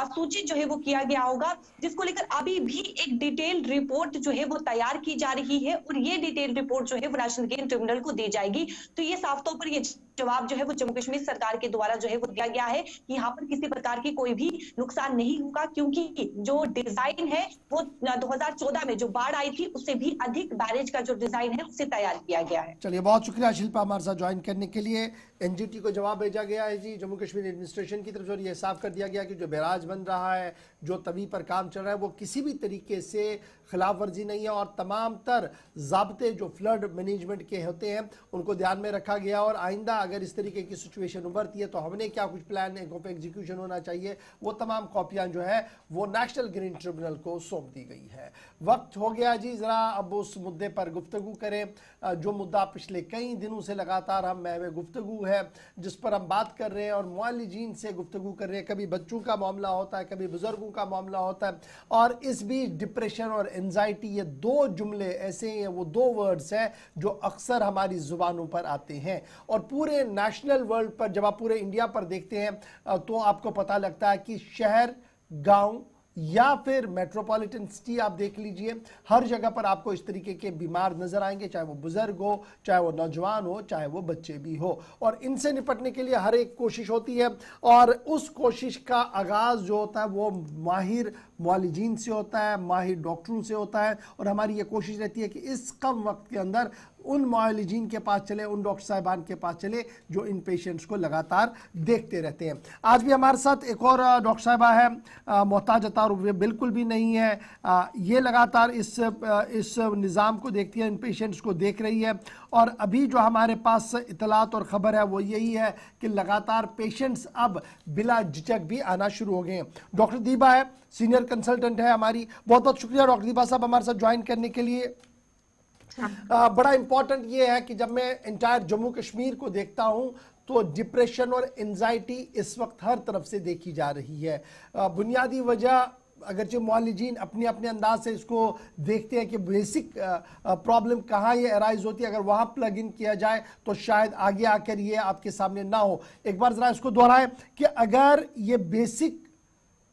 सूचित जो है वो किया गया होगा, जिसको लेकर अभी भी एक डिटेल रिपोर्ट जो है वो तैयार की जा रही है और ये डिटेल रिपोर्ट जो है वो नेशनल ग्रीन ट्रिब्यूनल को दी जाएगी। तो ये साफ तौर पर ये जवाब जो है वो जम्मू कश्मीर सरकार के द्वारा जो है वो दिया गया है कि यहाँ पर किसी प्रकार की कोई भी नुकसान नहीं होगा, क्योंकि जो डिजाइन है वो 2014 में जो बाढ़ आई थी उससे भी अधिक बैरेज का जो डिजाइन है उसे तैयार किया गया है। चलिए बहुत शुक्रिया शिल्पा हमारे साथ ज्वाइन करने के लिए। एनजीटी को जवाब भेजा गया है जी जम्मू कश्मीर एडमिनिस्ट्रेशन की तरफ से, और ये साफ कर दिया गया कि जो बैराज बन रहा है, जो तवी पर काम चल रहा है, वो किसी भी तरीके से खिलाफ वर्जी नहीं है और तमाम तर ज़ाब्ते जो फ्लड मैनेजमेंट के होते हैं उनको ध्यान में रखा गया। और आइंदा अगर इस तरीके की सिचुएशन उभरती है तो हमने क्या कुछ प्लान एग्जीक्यूशन होना चाहिए, वो तमाम कॉपियाँ जो है वो नेशनल ग्रीन ट्रिब्यूनल को सौंप दी गई है। वक्त हो गया जी ज़रा अब उस मुद्दे पर गुफ्तगू करें जो मुद्दा पिछले कई दिनों से लगातार हम महवे गुफ्तगू है, जिस पर हम बात कर रहे हैं और मुआलिजीन से गुफ्तगू कर रहे हैं। कभी बच्चों का मामला होता है, कभी बुजुर्गों का मामला होता है, और इस बीच डिप्रेशन और एंजाइटी, ये दो जुमले ऐसे हैं, वो दो वर्ड्स हैं जो अक्सर हमारी जुबानों पर आते हैं। और पूरे नेशनल वर्ल्ड पर जब आप पूरे इंडिया पर देखते हैं तो आपको पता लगता है कि शहर, गांव या फिर मेट्रोपॉलिटन सिटी आप देख लीजिए, हर जगह पर आपको इस तरीके के बीमार नजर आएंगे, चाहे वो बुजुर्ग हो, चाहे वो नौजवान हो, चाहे वो बच्चे भी हो। और इनसे निपटने के लिए हर एक कोशिश होती है और उस कोशिश का आगाज़ जो होता है वो माहिर मुआलिजीन से होता है, माहिर डॉक्टरों से होता है। और हमारी ये कोशिश रहती है कि इस कम वक्त के अंदर उन मुआलिजीन के पास चले, उन डॉक्टर साहिबान के पास चले जो इन पेशेंट्स को लगातार देखते रहते हैं। आज भी हमारे साथ एक और डॉक्टर साहिबा है, मोहताज अतार, वे बिल्कुल भी नहीं है, ये लगातार इस निज़ाम को देखती है, इन पेशेंट्स को देख रही है। और अभी जो हमारे पास इतलात और ख़बर है वो यही है कि लगातार पेशेंट्स अब बिला झिझक भी आना शुरू हो गए हैं। डॉक्टर दीबा है, सीनियर कंसल्टेंट है हमारी, बहुत बहुत शुक्रिया डॉक्टर दीबा साहब हमारे साथ ज्वाइन करने के लिए। बड़ा इंपॉर्टेंट ये है कि जब मैं इंटायर जम्मू कश्मीर को देखता हूं तो डिप्रेशन और एंजाइटी इस वक्त हर तरफ से देखी जा रही है। बुनियादी वजह अगरचे मुआलिजीन अपने अपने अंदाज से इसको देखते हैं कि बेसिक प्रॉब्लम कहाँ ये अराइज होती है, अगर वहाँ प्लग इन किया जाए तो शायद आगे आकर ये आपके सामने ना हो। एक बार ज़रा इसको दोहराएं कि अगर ये बेसिक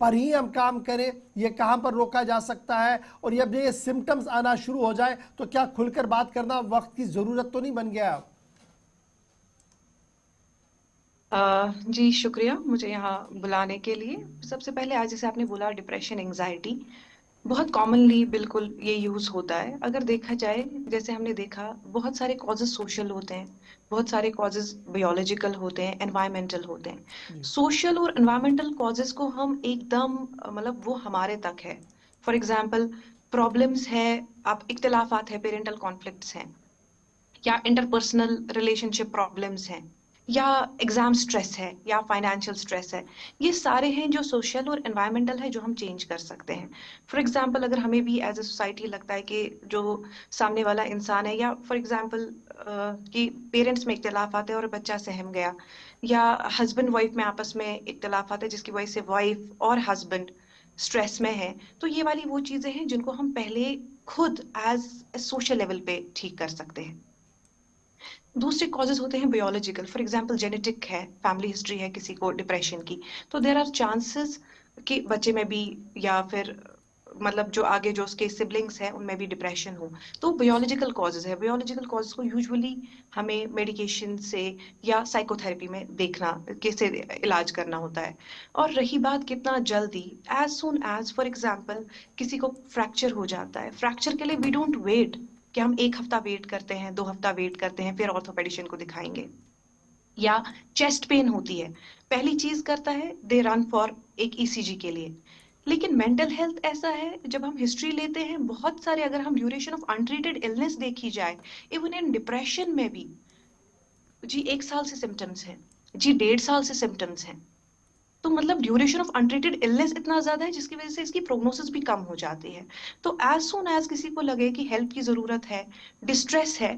पर ही हम काम करें, ये कहाँ पर रोका जा सकता है, और जब ये सिम्टम्स आना शुरू हो जाए तो क्या खुलकर बात करना वक्त की ज़रूरत तो नहीं बन गया? जी शुक्रिया मुझे यहाँ बुलाने के लिए। सबसे पहले आज जैसे आपने बोला डिप्रेशन एंजाइटी बहुत कॉमनली बिल्कुल ये यूज होता है। अगर देखा जाए जैसे हमने देखा बहुत सारे कॉजेज सोशल होते हैं, बहुत सारे कॉजेज बायोलॉजिकल होते हैं, एनवायरमेंटल होते हैं। सोशल और एनवायरमेंटल कॉजेज को हम एकदम मतलब वो हमारे तक है। फॉर एग्जाम्पल प्रॉब्लम्स है, आप इख्तिलाफात है, पेरेंटल कॉन्फ्लिक्ट्स हैं, या इंटरपर्सनल रिलेशनशिप प्रॉब्लम्स हैं, या एग्जाम स्ट्रेस है, या फाइनेंशियल स्ट्रेस है, ये सारे हैं जो सोशल और एनवायरमेंटल है जो हम चेंज कर सकते हैं। फॉर एग्जांपल अगर हमें भी एज ए सोसाइटी लगता है कि जो सामने वाला इंसान है, या फॉर एग्जांपल कि पेरेंट्स में इख्तिलाफात है और बच्चा सहम गया, या हस्बैंड वाइफ में आपस में इख्तिलाफात है जिसकी वजह से वाइफ और हस्बैंड स्ट्रेस में है, तो ये वाली वो चीजें हैं जिनको हम पहले खुद एज सोशल लेवल पे ठीक कर सकते हैं। दूसरे कॉजेज होते हैं बायोलॉजिकल। फॉर एग्जांपल जेनेटिक है, फैमिली हिस्ट्री है किसी को डिप्रेशन की, तो देयर आर चांसेस कि बच्चे में भी या फिर मतलब जो आगे जो उसके सिबलिंग्स हैं उनमें भी डिप्रेशन हो। तो बायोलॉजिकल कॉजेज है। बायोलॉजिकल कॉजेज को यूजुअली हमें मेडिकेशन से या साइकोथेरेपी में देखना, कैसे इलाज करना होता है। और रही बात कितना जल्दी, as soon as for example किसी को फ्रैक्चर हो जाता है, फ्रैक्चर के लिए वी डोंट वेट कि हम 1 हफ्ता वेट करते हैं, 2 हफ्ता वेट करते हैं फिर ऑर्थोपेडिशियन को दिखाएंगे। या चेस्ट पेन होती है, पहली चीज करता है दे रन फॉर एक ईसीजी के लिए। लेकिन मेंटल हेल्थ ऐसा है, जब हम हिस्ट्री लेते हैं बहुत सारे, अगर हम ड्यूरेशन ऑफ अनट्रीटेड इलनेस देखी जाए, इवन इन डिप्रेशन में भी जी 1 साल से सिम्टम्स हैं, जी 1.5 साल से सिम्टम्स हैं। तो मतलब ड्यूरेशन ऑफ अनट्रीटेड इलनेस इतना ज्यादा है जिसकी वजह से इसकी प्रोग्नोसिस भी कम हो जाती है। तो एज सून एज किसी को लगे कि हेल्प की जरूरत है, डिस्ट्रेस है,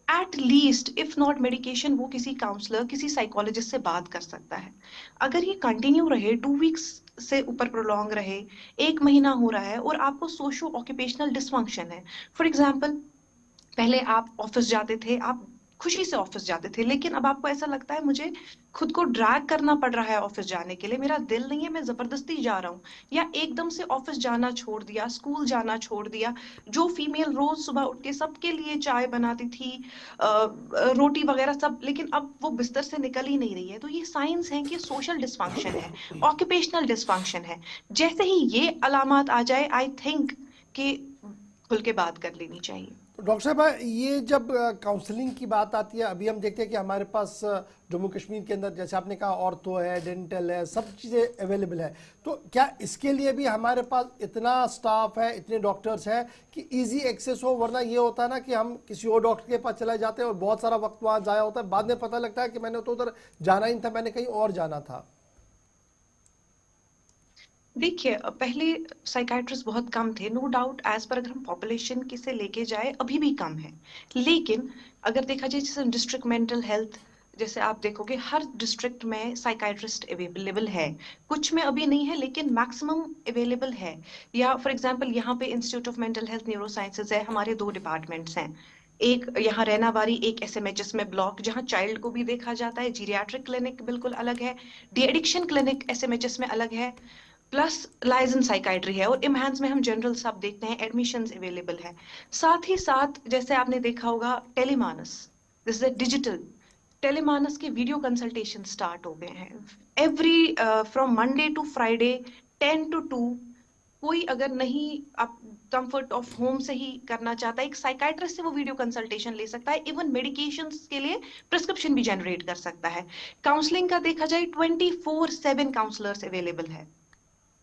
at least if not medication, वो किसी काउंसलर, किसी साइकोलॉजिस्ट से बात कर सकता है। अगर ये कंटिन्यू रहे, 2 वीक्स से ऊपर प्रोलॉन्ग रहे, 1 महीना हो रहा है और आपको सोशो ऑक्यूपेशनल डिसफंक्शन है, फॉर एग्जाम्पल पहले आप ऑफिस जाते थे, आप खुशी से ऑफिस जाते थे, लेकिन अब आपको ऐसा लगता है मुझे खुद को ड्रैग करना पड़ रहा है ऑफिस जाने के लिए, मेरा दिल नहीं है, मैं जबरदस्ती जा रहा हूँ, या एकदम से ऑफिस जाना छोड़ दिया, स्कूल जाना छोड़ दिया। जो फीमेल रोज सुबह उठ के सबके लिए चाय बनाती थी, रोटी वगैरह सब, लेकिन अब वो बिस्तर से निकल ही नहीं रही है। तो ये साइंस हैं कि सोशल डिसफंक्शन है, ऑक्यूपेशनल डिसफंक्शन है। जैसे ही ये अलामात आ जाए, आई थिंक कि खुल के बात कर लेनी चाहिए। डॉक्टर साहब, ये जब काउंसलिंग की बात आती है, अभी हम देखते हैं कि हमारे पास जम्मू कश्मीर के अंदर जैसे आपने कहा ऑर्थो है, डेंटल है, सब चीज़ें अवेलेबल है, तो क्या इसके लिए भी हमारे पास इतना स्टाफ है, इतने डॉक्टर्स हैं कि इजी एक्सेस हो? वरना ये होता है ना कि हम किसी और डॉक्टर के पास चले जाते हैं और बहुत सारा वक्त वहाँ ज़ाया होता है, बाद में पता लगता है कि मैंने तो उधर जाना ही था, मैंने कहीं और जाना था। देखिए पहले साइकाइट्रिस्ट बहुत कम थे, नो डाउट, एज पर अगर हम पॉपुलेशन की से लेके जाए अभी भी कम है। लेकिन अगर देखा जाए जैसे डिस्ट्रिक्ट मेंटल हेल्थ, जैसे आप देखोगे हर डिस्ट्रिक्ट में साइकाइट्रिस्ट अवेलेबल है, कुछ में अभी नहीं है लेकिन मैक्सिमम अवेलेबल है। या फॉर एग्जांपल यहाँ पे institute of mental health neuro sciences है, हमारे 2 डिपार्टमेंट्स हैं, एक यहाँ रैनावारी, एक SMHS में ब्लॉक, जहाँ चाइल्ड को भी देखा जाता है, जीरियाट्रिक क्लिनिक बिल्कुल अलग है, डी एडिक्शन क्लिनिक SMHS में अलग है, प्लस लाइजन साइकाइट्री है, और इमहांस में हम जनरल सब देखते हैं, एडमिशंस अवेलेबल है। साथ ही साथ जैसे आपने देखा होगा Tele MANAS, this is digital, Tele MANAS के वीडियो कंसल्टेशन स्टार्ट हो गए हैं every from Monday to Friday 10 to 2। कोई अगर नहीं आप कंफर्ट ऑफ होम से ही करना चाहता है, एक साइकाइट्रिस्ट से वो वीडियो कंसल्टेशन ले सकता है, इवन मेडिकेशंस के लिए प्रिस्क्रिप्शन भी जनरेट कर सकता है। काउंसलिंग का देखा जाए 24/7 काउंसलर्स अवेलेबल है।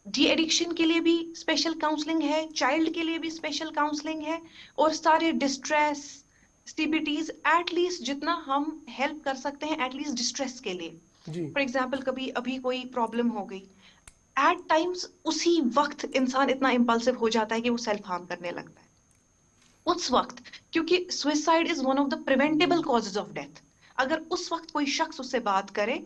डी एडिक्शन के लिए भी स्पेशल काउंसलिंग है, चाइल्ड के लिए भी स्पेशल काउंसलिंग है, और सारे डिस्ट्रेस CBTs एटलीस्ट जितना हम हेल्प कर सकते हैं एटलीस्ट डिस्ट्रेस के लिए। फॉर एग्जांपल कभी अभी कोई प्रॉब्लम हो गई, एट टाइम्स उसी वक्त इंसान इतना इम्पल्सिव हो जाता है कि वो सेल्फ हार्म करने लगता है उस वक्त, क्योंकि suicide is one of the preventable causes of death. अगर उस वक्त कोई शख्स उससे बात करे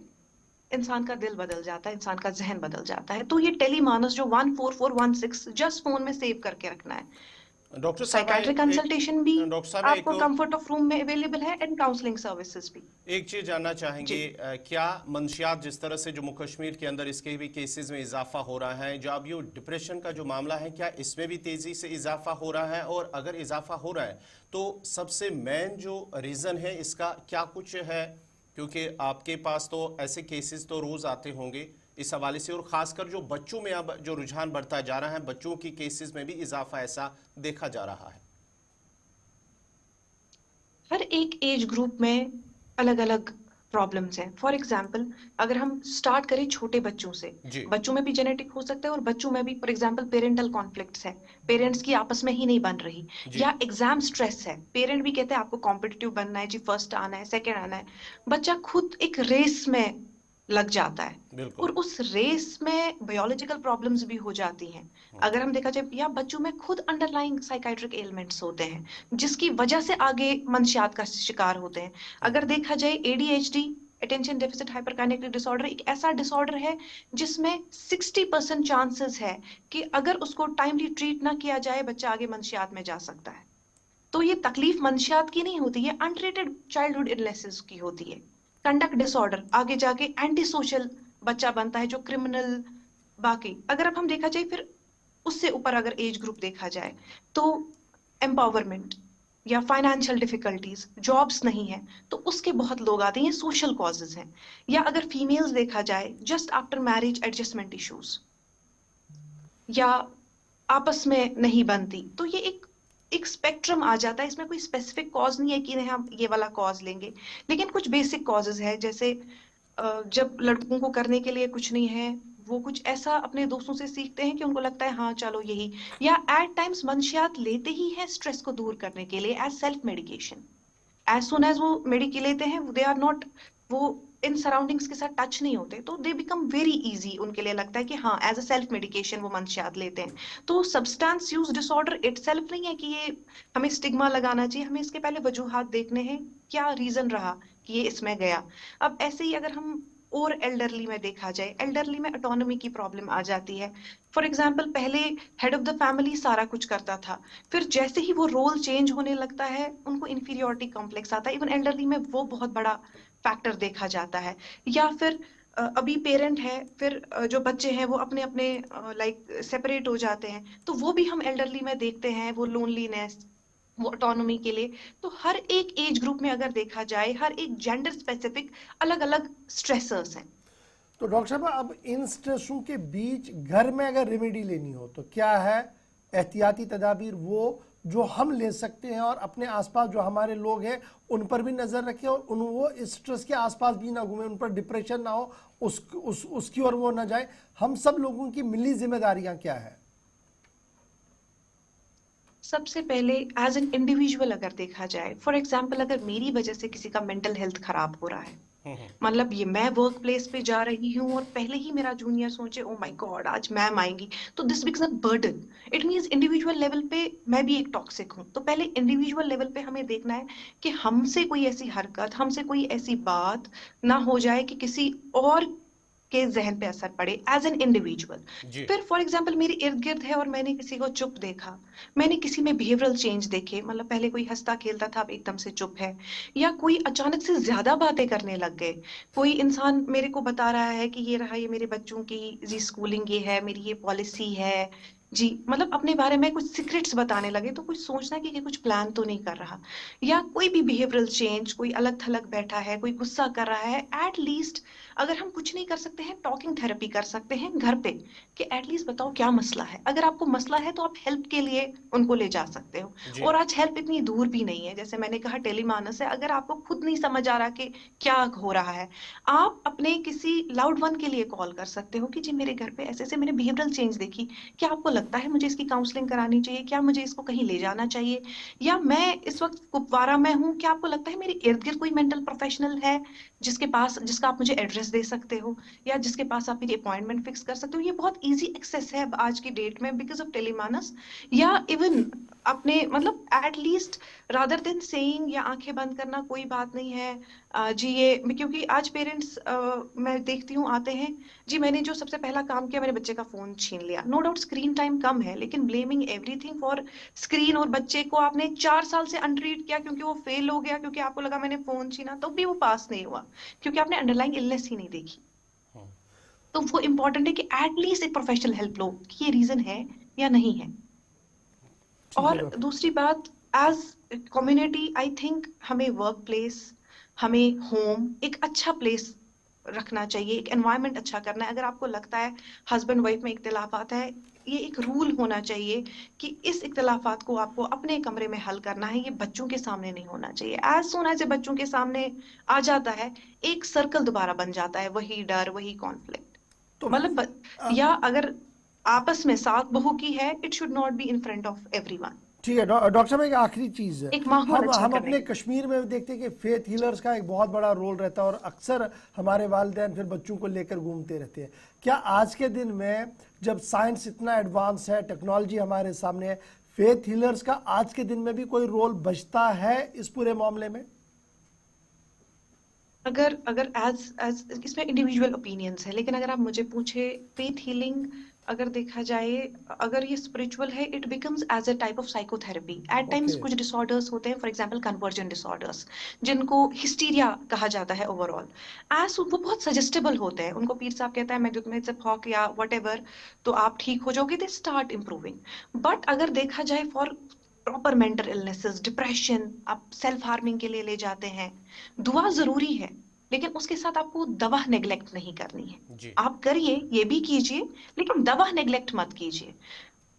इंसान का दिल बदल जाता है, इंसान का जहन बदल जाता है। तो ये टेलीमानस जो 14416 जस्ट फोन में सेव करके रखना है। डॉक्टर साहब साइकाट्रिक कंसल्टेशन भी डॉक्टर साहब आपको कंफर्ट ऑफ रूम में अवेलेबल है एंड काउंसलिंग सर्विसेज भी। एक चीज जानना चाहेंगे, क्या मंशियात जिस तरह से जम्मू कश्मीर के अंदर इसके भी केसेस में इजाफा हो रहा है, जो अब ये डिप्रेशन का जो मामला है, क्या इसमें भी तेजी से इजाफा हो रहा है? और अगर इजाफा हो रहा है तो सबसे मेन जो रीजन है इसका क्या कुछ है? क्योंकि आपके पास तो ऐसे केसेस तो रोज आते होंगे इस हवाले से, और खासकर जो बच्चों में अब जो रुझान बढ़ता जा रहा है, बच्चों की केसेस में भी इजाफा ऐसा देखा जा रहा है। हर एक एज ग्रुप में अलग अलग प्रॉब्लम्स हैं। फॉर एग्जांपल अगर हम स्टार्ट करें छोटे बच्चों से, बच्चों में भी जेनेटिक हो सकता है और बच्चों में भी फॉर एग्जांपल पेरेंटल कॉन्फ्लिक्ट्स है, पेरेंट्स की आपस में ही नहीं बन रही, या एग्जाम स्ट्रेस है, पेरेंट भी कहते हैं आपको कॉम्पिटिटिव बनना है जी, फर्स्ट आना है, सेकंड आना है, बच्चा खुद एक रेस में लग जाता है और उस रेस में बायोलॉजिकल प्रॉब्लम्स भी हो जाती हैं। अगर हम देखा जाए, या बच्चों में खुद अंडरलाइंग साइकाइट्रिक एलिमेंट्स होते हैं जिसकी वजह से आगे मनशियात का शिकार होते हैं। अगर देखा जाए ADHD, attention deficit hyperkinetic disorder, एक ऐसा डिसऑर्डर है जिसमें 60% चांसेस है कि अगर उसको टाइमली ट्रीट ना किया जाए बच्चा आगे मनशियात में जा सकता है। तो ये तकलीफ मनशियात की नहीं होती है, अनट्रीटेड चाइल्डहुड इलनेसेस की होती है। कंडक्ट डिसऑर्डर आगे जाके एंटी सोशल बच्चा बनता है जो क्रिमिनल, बाकी अगर अब हम देखा जाए फिर उससे ऊपर अगर एज ग्रुप देखा जाए तो एम्पावरमेंट या फाइनेंशियल डिफिकल्टीज, जॉब्स नहीं है तो उसके बहुत लोग आते हैं, सोशल कॉजेज हैं। या अगर फीमेल्स देखा जाए just after marriage adjustment issues या आपस में नहीं बनती, तो ये एक स्पेक्ट्रम आ जाता है। इसमें कोई स्पेसिफिक कॉज नहीं है कि नहीं हम ये वाला कॉज लेंगे, लेकिन कुछ बेसिक कॉजेज है, जैसे जब लड़कों को करने के लिए कुछ नहीं है, वो कुछ ऐसा अपने दोस्तों से सीखते हैं कि उनको लगता है हाँ चलो यही, या एट टाइम्स मंशियात लेते ही है स्ट्रेस को दूर करने के लिए as self medication. As soon as वो मेडिकेट लेते हैं, दे आर नॉट, वो इन सराउंडिंग्स के साथ टच नहीं होते, तो दे बिकम वेरी इजी, उनके लिए लगता है कि हाँ एज अ सेल्फ मेडिकेशन वो मंशियात लेते हैं। तो सब्सटेंस यूज डिसऑर्डर इटसेल्फ नहीं है कि ये हमें स्टिग्मा लगाना चाहिए, हमें इसके पहले वजूहात देखने हैं, क्या रीजन रहा कि ये इसमें गया। अब ऐसे ही अगर हम और एल्डरली में देखा जाए, एल्डरली में ऑटोनॉमी की प्रॉब्लम आ जाती है। फॉर एग्जाम्पल पहले हेड ऑफ द फैमिली सारा कुछ करता था, फिर जैसे ही वो रोल चेंज होने लगता है उनको इंफीरियोरिटी कॉम्प्लेक्स आता है। इवन एल्डरली में वो बहुत बड़ा फैक्टर देखा जाता है। या फिर अभी पेरेंट है, फिर जो बच्चे हैं वो अपने अपने लाइक सेपरेट हो जाते हैं, तो वो भी हम एल्डरली में देखते हैं, वो लोनलीनेस, वो ऑटोनॉमी के लिए। तो हर एक एज ग्रुप में अगर देखा जाए, हर एक जेंडर स्पेसिफिक अलग अलग स्ट्रेसर्स हैं। तो डॉक्टर साहब, अब इन स्ट्रेसों के बीच घर में अगर रेमेडी लेनी हो तो क्या है एहतियाती तदाबीर वो जो हम ले सकते हैं, और अपने आसपास जो हमारे लोग हैं उन पर भी नजर रखें और वो इस स्ट्रेस के आसपास भी ना घूमें, उन पर डिप्रेशन ना हो, उसकी ओर वो ना जाए। हम सब लोगों की मिली जिम्मेदारियां क्या है? सबसे पहले एज एन इंडिविजुअल अगर देखा जाए, फॉर एग्जाम्पल अगर मेरी वजह से किसी का मेंटल हेल्थ खराब हो रहा है, मतलब ये मैं वर्क प्लेस पे जा रही हूँ और पहले ही मेरा जूनियर सोचे ओ माय गॉड आज मैम आएंगी, तो this becomes a burden. It means individual level पे मैं भी एक टॉक्सिक हूँ। तो पहले इंडिविजुअल लेवल पे हमें देखना है कि हमसे कोई ऐसी हरकत, हमसे कोई ऐसी बात ना हो जाए कि किसी और के जहन पे असर पड़े एज एन इंडिविजुअल। फिर फॉर एग्जांपल मेरे इर्द गिर्द है और मैंने किसी को चुप देखा, मैंने किसी में बिहेवियरल चेंज देखे, मतलब पहले कोई हंसता खेलता था अब एकदम से चुप है, या कोई अचानक से ज्यादा बातें करने लग गए, कोई इंसान मेरे को बता रहा है कि ये रहा, ये मेरे बच्चों की जी स्कूलिंग ये है, मेरी ये पॉलिसी है जी, मतलब अपने बारे में कुछ सीक्रेट्स बताने लगे, तो कुछ सोचना कि कुछ प्लान तो नहीं कर रहा। या कोई भी बिहेवियरल चेंज, कोई अलग थलग बैठा है, कोई गुस्सा कर रहा है, एट लीस्ट अगर हम कुछ नहीं कर सकते हैं टॉकिंग थेरेपी कर सकते हैं घर पे कि एटलीस्ट बताओ क्या मसला है। अगर आपको मसला है तो आप हेल्प के लिए उनको ले जा सकते हो। और आज हेल्प इतनी दूर भी नहीं है, जैसे मैंने कहा टेलीमानस है। अगर आपको खुद नहीं समझ आ रहा कि क्या हो रहा है, आप अपने किसी लाउड वन के लिए कॉल कर सकते हो कि जी मेरे घर पे ऐसे ऐसे मैंने बिहेवियरल चेंज देखी, क्या आपको लगता है मुझे इसकी काउंसलिंग करानी चाहिए, क्या मुझे इसको कहीं ले जाना चाहिए, या मैं इस वक्त कुपवारा में हूँ, क्या आपको लगता है मेरे इर्द गिर्द कोई मेंटल प्रोफेशनल है जिसका आप मुझे एड्रेस दे सकते हो, या जिसके पास आप मेरी अपॉइंटमेंट फिक्स कर सकते हो? ये बहुत इजी एक्सेस है आज की डेट में बिकॉज ऑफ टेलीमानस, या इवन अपने मतलब एटलीस्ट रादर देन सेइंग या आंखें बंद करना कोई बात नहीं है जी ये, क्योंकि आज पेरेंट्स मैं देखती हूँ आते हैं जी मैंने जो सबसे पहला काम किया मैंने बच्चे का फोन छीन लिया। नो डाउट स्क्रीन टाइम कम है, लेकिन ब्लेमिंग एवरीथिंग फॉर स्क्रीन, और बच्चे को आपने 4 साल से अनट्रीट किया क्योंकि वो फेल हो गया, क्योंकि आपको लगा मैंने फोन छीना तो भी वो पास नहीं हुआ, क्योंकि आपने अंडरलाइंग इलनेस ही नहीं देखी। तो वो इंपॉर्टेंट है कि एटलीस्ट एक प्रोफेशनल हेल्प लो कि ये रीजन है या नहीं है। और दूसरी बात, एज कम्युनिटी आई थिंक हमें वर्क प्लेस, हमें होम एक अच्छा प्लेस रखना चाहिए, एक एनवायरनमेंट अच्छा करना है। अगर आपको लगता है हस्बैंड वाइफ में इख्तिलाफात है, ये एक रूल होना चाहिए कि इस इख्तिलाफात को आपको अपने कमरे में हल करना है, ये बच्चों के सामने नहीं होना चाहिए। एज सून एज बच्चों के सामने आ जाता है एक सर्कल दोबारा बन जाता है, वही डर वही कॉन्फ्लिक्ट। तो मतलब या अगर आपस में साथ बहू की है, it should not be in front of everyone. ठीक है डॉक्टर साहब, एक आखिरी चीज है, हम अपने करने कश्मीर में देखते हैं कि फेथ हीलर्स का एक बहुत बड़ा रोल रहता है और अक्सर हमारे वालिदैन फिर बच्चों को लेकर घूमते रहते हैं। क्या आज के दिन में जब साइंस इतना एडवांस है, टेक्नोलॉजी हमारे सामने है, फेथ हीलर्स का आज के दिन में भी कोई रोल बचता है इस पूरे मामले में? अगर एज इसमें इंडिविजुअल ओपिनियंस है, लेकिन अगर आप मुझे पूछे फेथ हीलिंग अगर देखा जाए, अगर ये स्पिरिचुअल है, it becomes as a type of psychotherapy at times. कुछ डिसऑर्डर्स होते हैं, फॉर एग्जांपल कन्वर्जन डिसऑर्डर्स, जिनको हिस्टीरिया कहा जाता है ओवरऑल, एज वो बहुत सजेस्टेबल होते हैं। उनको पीर साहब कहता है मैं तुम्हें हॉक या व्हाटएवर, तो आप ठीक हो जाओगे, दे स्टार्ट इंप्रूविंग। बट अगर देखा जाए for proper mental illnesses, depression, आप सेल्फ हार्मिंग के लिए ले जाते हैं, दुआ जरूरी है, लेकिन उसके साथ आपको दवा नेग्लेक्ट नहीं करनी है। आप करिए, ये भी कीजिए, लेकिन दवा नेग्लेक्ट मत कीजिए।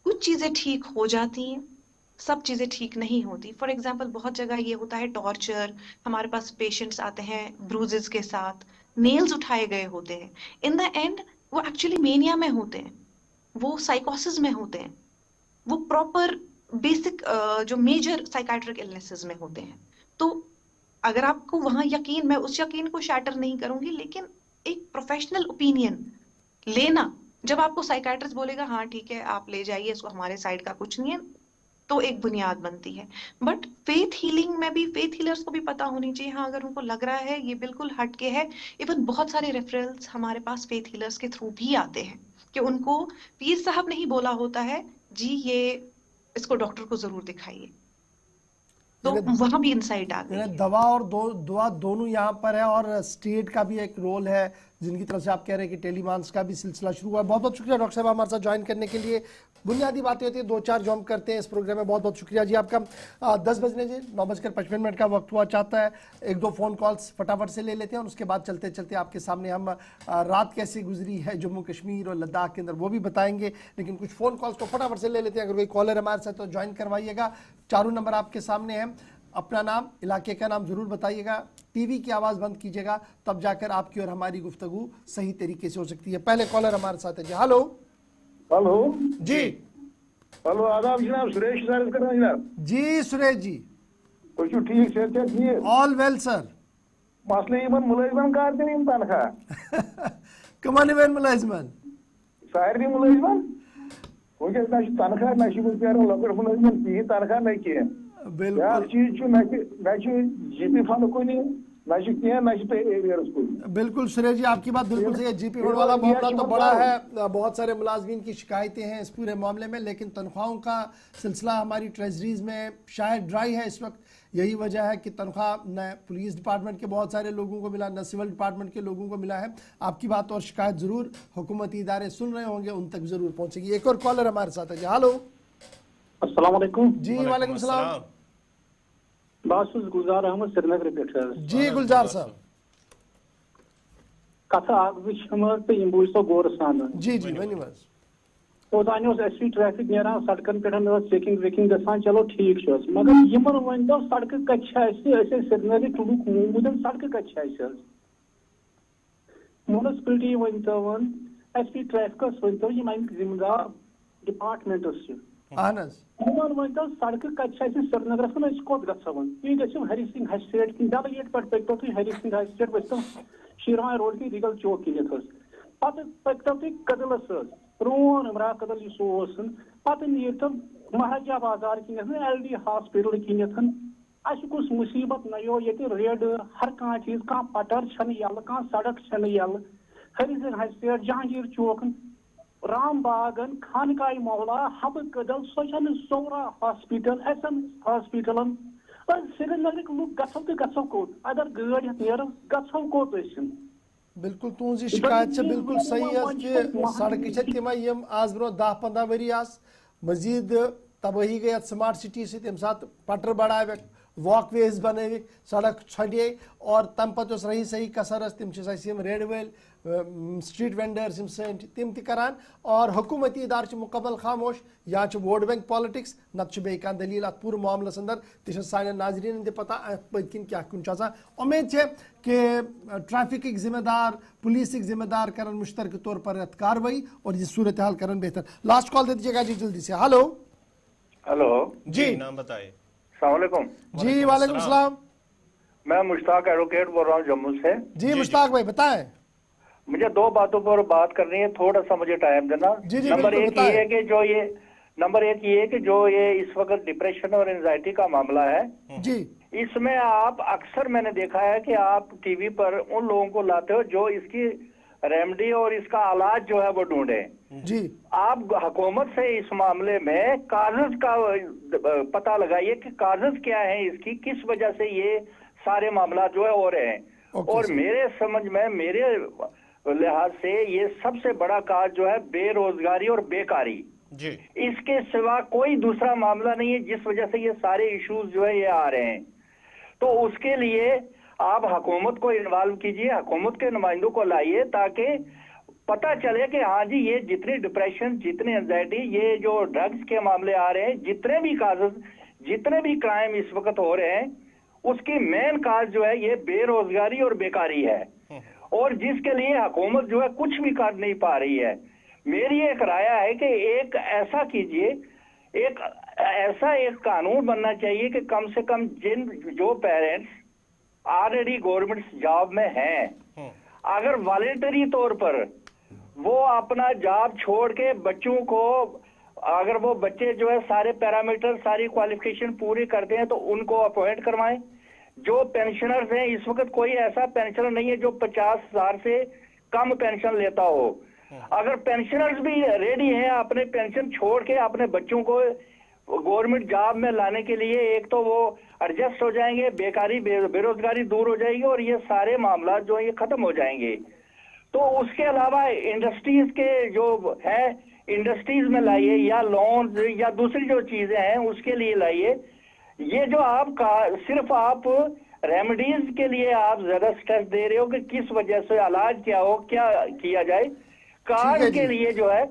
कुछ चीजें ठीक हो जाती हैं, सब चीजें ठीक नहीं होती। फॉर एग्जांपल बहुत जगह ये होता है टॉर्चर, हमारे पास पेशेंट्स आते हैं ब्रूजेस के साथ, नेल्स उठाए गए होते हैं, इन द एंड वो एक्चुअली मेनिया में होते हैं, वो साइकोसिस में होते हैं, वो प्रॉपर बेसिक जो मेजर साइकाइट्रिक इलनेसेस में होते हैं। तो अगर आपको वहां यकीन, मैं उस यकीन को शैटर नहीं करूंगी, लेकिन एक प्रोफेशनल ओपिनियन लेना, जब आपको साइकाइट्रिस्ट बोलेगा हाँ ठीक है आप ले जाइए इसको, हमारे साइड का कुछ नहीं है, तो एक बुनियाद बनती है। बट फेथ हीलिंग में भी फेथ हीलर्स को भी पता होनी चाहिए, हाँ अगर उनको लग रहा है ये बिल्कुल हटके है, इवन बहुत सारे रेफरल्स हमारे पास फेथ हीलर्स के थ्रू भी आते हैं कि उनको पीर साहब ने ही बोला होता है जी ये इसको डॉक्टर को जरूर दिखाइए, तो वहां भी इंसाइट आ गई। दवा और दुआ दोनों यहाँ पर है, और स्टेट का भी एक रोल है जिनकी तरफ से आप कह रहे हैं कि टेलीमांस का भी सिलसिला शुरू हुआ है। बहुत बहुत शुक्रिया डॉक्टर साहब हमारे साथ ज्वाइन करने के लिए। बुनियादी बातें होती है, 2-4 जो हम करते हैं इस प्रोग्राम में। बहुत बहुत शुक्रिया जी आपका। 10 बजने जी 9:55 का वक्त हुआ चाहता है, 1-2 फोन कॉल्स फटाफट से ले लेते हैं और उसके बाद चलते चलते आपके सामने हम रात कैसी गुजरी है जम्मू कश्मीर और लद्दाख के अंदर वो भी बताएंगे। लेकिन कुछ फोन कॉल्स को फटाफट से ले लेते हैं। अगर कोई कॉलर हमारे साथ तो ज्वाइन करवाइएगा। चारों नंबर आपके सामने हैं, अपना नाम, इलाके का नाम जरूर बताइएगा, टीवी की आवाज़ बंद कीजिएगा, तब जाकर आपकी और हमारी गुफ्तगू सही तरीके से हो सकती है। पहले कॉलर हमारे साथ है जी। हेलो हेलो जी। हेलो आदाब जनाब, सुरेश सर कर रहे हैं जनाब। जी सुरेश जी, कुछ ठीक से ठीक ऑल वेल सर। मसले यमन मुलाजिमन कर दिन यम तनखा कमान वन मुलाजिमन सारे मुलाजिमन वंकस ना तनखा ना लकड़ मुलाजिमन कहीं तनखा ना कह बिल्कुल चीज जीपी फंड कुछ बिल्कुल सुरेश जी आपकी बात बिल्कुल सही है। जीपी फंड वाला मामला तो बड़ा है, बहुत सारे मुलाजमीन की शिकायतें हैं इस पूरे मामले में, लेकिन तनख्वाहों का सिलसिला हमारी ट्रेजरीज में शायद ड्राई है इस वक्त। यही वजह है कि तनख्वाह न पुलिस डिपार्टमेंट के बहुत सारे लोगों को मिला, न सिविल डिपार्टमेंट के लोगों को मिला है। आपकी बात और शिकायत जरूर हुकूमती इदारे सुन रहे होंगे, उन तक जरूर पहुंचेगी। एक और कॉलर हमारे साथ है जी। हेलो अस्सलाम वालेकुम। जी वालेकुम सलाम। बस गुलजार अहमद श्रीनगर पे जी गुलजार साहब कथा तो यम बूझो गौर सान जी जी वन ओतान एसपी ट्रैफिक नेरान सड़कन पे चेकिंग वेकिंग गसान, चलो ठीक मगर यमन वन दो सड़क कत श्रीनगर टुडुक मूमूद सड़क कत municipality one SP ट्रैफिकस one Amik जिम्मेदार डिपार्टमेंट्स अहन हज वन वन तो सड़क कत श्रीनगर कोत गवन तुम गो हरी सिंह हज स्ट्रेट किन डेलीगेट पे पकतो तुम हरी सिंह हज स्ट्रेट वो शीरवान रोड की रीगल चौक किन पे पकतो तुम कदलस प्रोन इमरा कदल पे नीर तो महाराजा बाजार किन LD हॉस्पिटल किन कुछ मुसीबत नो ये रेड हर कह चीज कह पटर यल कह सड़क यल हरी सिंह हज स्ट्रेट जहांगीर चौक राम बागन खानकाई मौला हब कदल सोचन Soura hospital SN hospital Srinagar लुक गो तो गो कोत अगर गाड़ी नीर गो कोत बिल्कुल तुज शिकायत से बिल्कुल सही है कि सड़क तम यम आज ब्रो 10-15 वरी मजीद तबाही गई स्मार्ट सिटी से तम सात पटर बढ़ावे वॉकवेज बनविक सड़क छड़े और तम पे रही सही कसर तम रेड वेल स्ट्रीट वेंडर्स तम तरान और हुकूमती इदार मुकम्मल खामोश या वोट बैंक पॉलिटिक्स नत बे दलील अत पूरे मामलस अंदर तह सान नाजरीन तह पता पत्किन क्या कुन उम्मीद है कि ट्रैफिक जिम्मेदार पुलिस जिम्मेदार कर मुश्तरक तौर पर कार्रवाई और ये सूरत हाल कर बेहतर। लास्ट कॉल दे दीजिएगा जी जल्दी से। हेलो हेलो जी नाम बताइए। अस्सलामुअलैकुम। जी वालेकुम सलाम। मैं मुश्ताक एडवोकेट बोल रहा हूँ जम्मू से। जी मुश्ताक भाई बताएं। मुझे 2 बातों पर बात करनी है, थोड़ा सा मुझे टाइम देना। नंबर एक ये है कि जो ये इस वक्त डिप्रेशन और एंजाइटी का मामला है जी, इसमें आप अक्सर मैंने देखा है कि आप टीवी पर उन लोगों को लाते हो जो इसकी रेमेडी और इसका इलाज जो है वो ढूंढे जी। आप हुकूमत से इस मामले में कागज का पता लगाइए कि कागज क्या है इसकी, किस वजह से ये सारे मामला जो है हो रहे हैं। और मेरे समझ में मेरे लिहाज से ये सबसे बड़ा काज जो है बेरोजगारी और बेकारी जी, इसके सिवा कोई दूसरा मामला नहीं है जिस वजह से ये सारे इश्यूज जो है ये आ रहे हैं। तो उसके लिए आप हुकूमत को इन्वॉल्व कीजिए, हुकूमत के नुमाइंदों को लाइए ताकि पता चले कि हाँ जी ये जितनी डिप्रेशन, जितनी एंजाइटी, ये जो ड्रग्स के मामले आ रहे हैं, जितने भी काजेस, जितने भी क्राइम इस वक्त हो रहे हैं, उसकी मेन काज जो है ये बेरोजगारी और बेकारी है और जिसके लिए हुकूमत जो है कुछ भी कर नहीं पा रही है। मेरी एक राय है कि एक ऐसा कीजिए, एक ऐसा कानून बनना चाहिए कि कम से कम जो पेरेंट्स ऑलरेडी गवर्नमेंट जॉब में हैं, अगर वॉलेंटरी तौर पर वो अपना जॉब छोड़ के बच्चों को, अगर वो बच्चे जो है सारे पैरामीटर, सारी क्वालिफिकेशन पूरी करते हैं तो उनको अपॉइंट करवाएं। जो पेंशनर्स हैं, इस वक्त कोई ऐसा पेंशनर नहीं है जो 50,000 से कम पेंशन लेता हो। अगर पेंशनर्स भी रेडी हैं अपने पेंशन छोड़ के अपने बच्चों को गवर्नमेंट जॉब में लाने के लिए, एक तो वो एडजस्ट हो जाएंगे, बेकारी बेरोजगारी दूर हो जाएगी और ये सारे मामला जो ये खत्म हो जाएंगे। तो उसके अलावा इंडस्ट्रीज के जो है, इंडस्ट्रीज में लाइए या लोन या दूसरी जो चीजें हैं उसके लिए लाइए। ये जो आपका सिर्फ आप रेमेडीज के लिए आप ज्यादा स्ट्रेस दे रहे हो कि किस वजह से इलाज क्या हो, क्या किया जाए, कार्ड के लिए जो है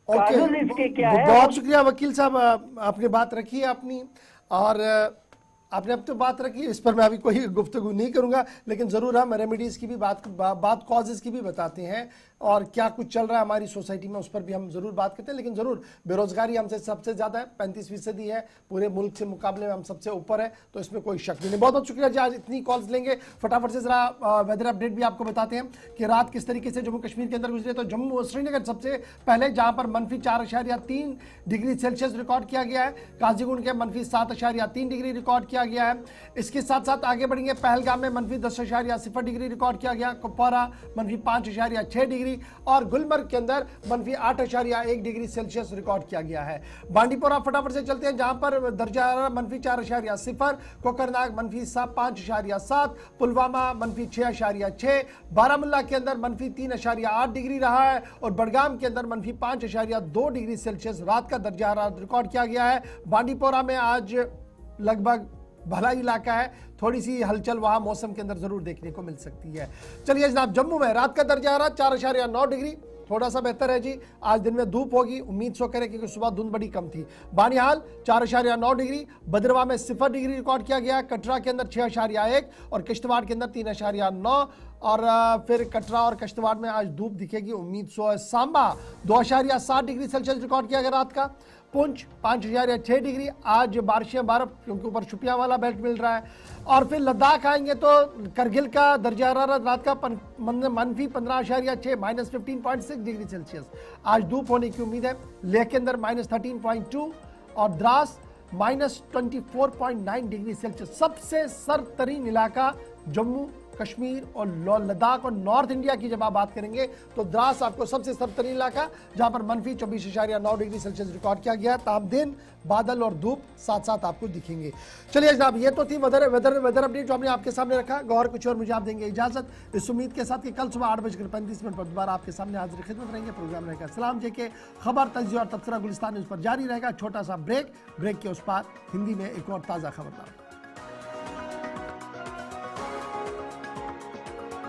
कागज इसके क्या है। बहुत शुक्रिया वकील साहब, आपने बात रखी है अपनी, और आपने अब तो बात रखी, इस पर मैं अभी कोई गुफ्तगू नहीं करूंगा, लेकिन ज़रूर हम रेमेडीज़ की भी बात कॉजेज़ की भी बताते हैं और क्या कुछ चल रहा है हमारी सोसाइटी में उस पर भी हम ज़रूर बात करते हैं। लेकिन ज़रूर बेरोज़गारी हमसे सबसे ज़्यादा है, 35% है, पूरे मुल्क से मुकाबले में हम सबसे ऊपर है, तो इसमें कोई शक नहीं। बहुत बहुत शुक्रिया जी, आज इतनी कॉल्स लेंगे। फटाफट से ज़रा वेदर अपडेट भी आपको बताते हैं कि रात किस तरीके से जम्मू कश्मीर के अंदर गुजरे। तो जम्मू श्रीनगर सबसे पहले, जहाँ पर -4.3 डिग्री सेल्सियस रिकॉर्ड किया गया है। काजीगुंड के -7.3 डिग्री रिकॉर्ड किया गया है। इसके साथ साथ आगे बढ़ेंगे, पहलगाम में -10.0 डिग्री रिकॉर्ड किया गया, कुपवारा -5.6 डिग्री और गुलमर्ग के अंदर -8.1 डिग्री सेल्सियस रिकॉर्ड किया गया है। बांडीपोरा फटाफट से चलते हैं, जहां पर दर्जा -4.0, कोकरनाग -5.7, पुलवामा -6.6, बारामुल्ला के अंदर -3.8 डिग्री रहा है और बडगाम के अंदर -5.2 डिग्री सेल्सियस रात का दर्जा हरारत रिकॉर्ड किया गया है। बांडीपोरा में आज लगभग भला इलाका है, थोड़ी सी हलचल वहां मौसम के अंदर जरूर देखने को मिल सकती है। चलिए जनाब, जम्मू में रात का दर्जा हरारत 4.9 डिग्री, थोड़ा सा बेहतर है जी। आज दिन में धूप होगी, उम्मीद सो करे क्योंकि सुबह धुंध बड़ी कम थी। बानिहाल 4.9 डिग्री, भद्रवाह में 0 डिग्री रिकॉर्ड किया गया, कटरा के अंदर 6.1 और किश्तवाड़ के अंदर 3.9 और फिर कटरा और किश्तवाड़ में आज धूप दिखेगी, उम्मीद सो है। सांबा 2.7 डिग्री सेल्सियस रिकॉर्ड किया गया रात का। पुंछ 5.6 डिग्री, आज बारिशें बर्फ क्योंकि ऊपर शुपिया वाला बेल्ट मिल रहा है। और फिर लद्दाख आएंगे तो करगिल का दर्जा हरारत रात का -15.6 -15.6 डिग्री सेल्सियस। आज धूप होने की उम्मीद है। लेह के अंदर -13.2 और द्रास -24.9 डिग्री सेल्सियस। सबसे सर्द इलाका जम्मू कश्मीर और लद्दाख और नॉर्थ इंडिया की जब आप बात करेंगे तो द्रास आपको सबसे सर्द इलाका, जहां पर -24.9 डिग्री सेल्सियस रिकॉर्ड किया गया। ताम दिन बादल और धूप साथ साथ आपको दिखेंगे। चलिए जनाब, ये तो थी वेदर अपडेट जो हमने आपके सामने रखा। गौर कुछ और मुझे आप देंगे इजाजत, इस उम्मीद के साथ कि कल सुबह 8:35 पर दोबारा आपके सामने हाजिर खिदमत रहेंगे। प्रोग्राम रहेगा सलाम जेके खबर, तजिया और तबसरा गुलिस्तान उस पर जारी रहेगा। छोटा सा ब्रेक के उस पार हिंदी में एक और ताज़ा खबरदार।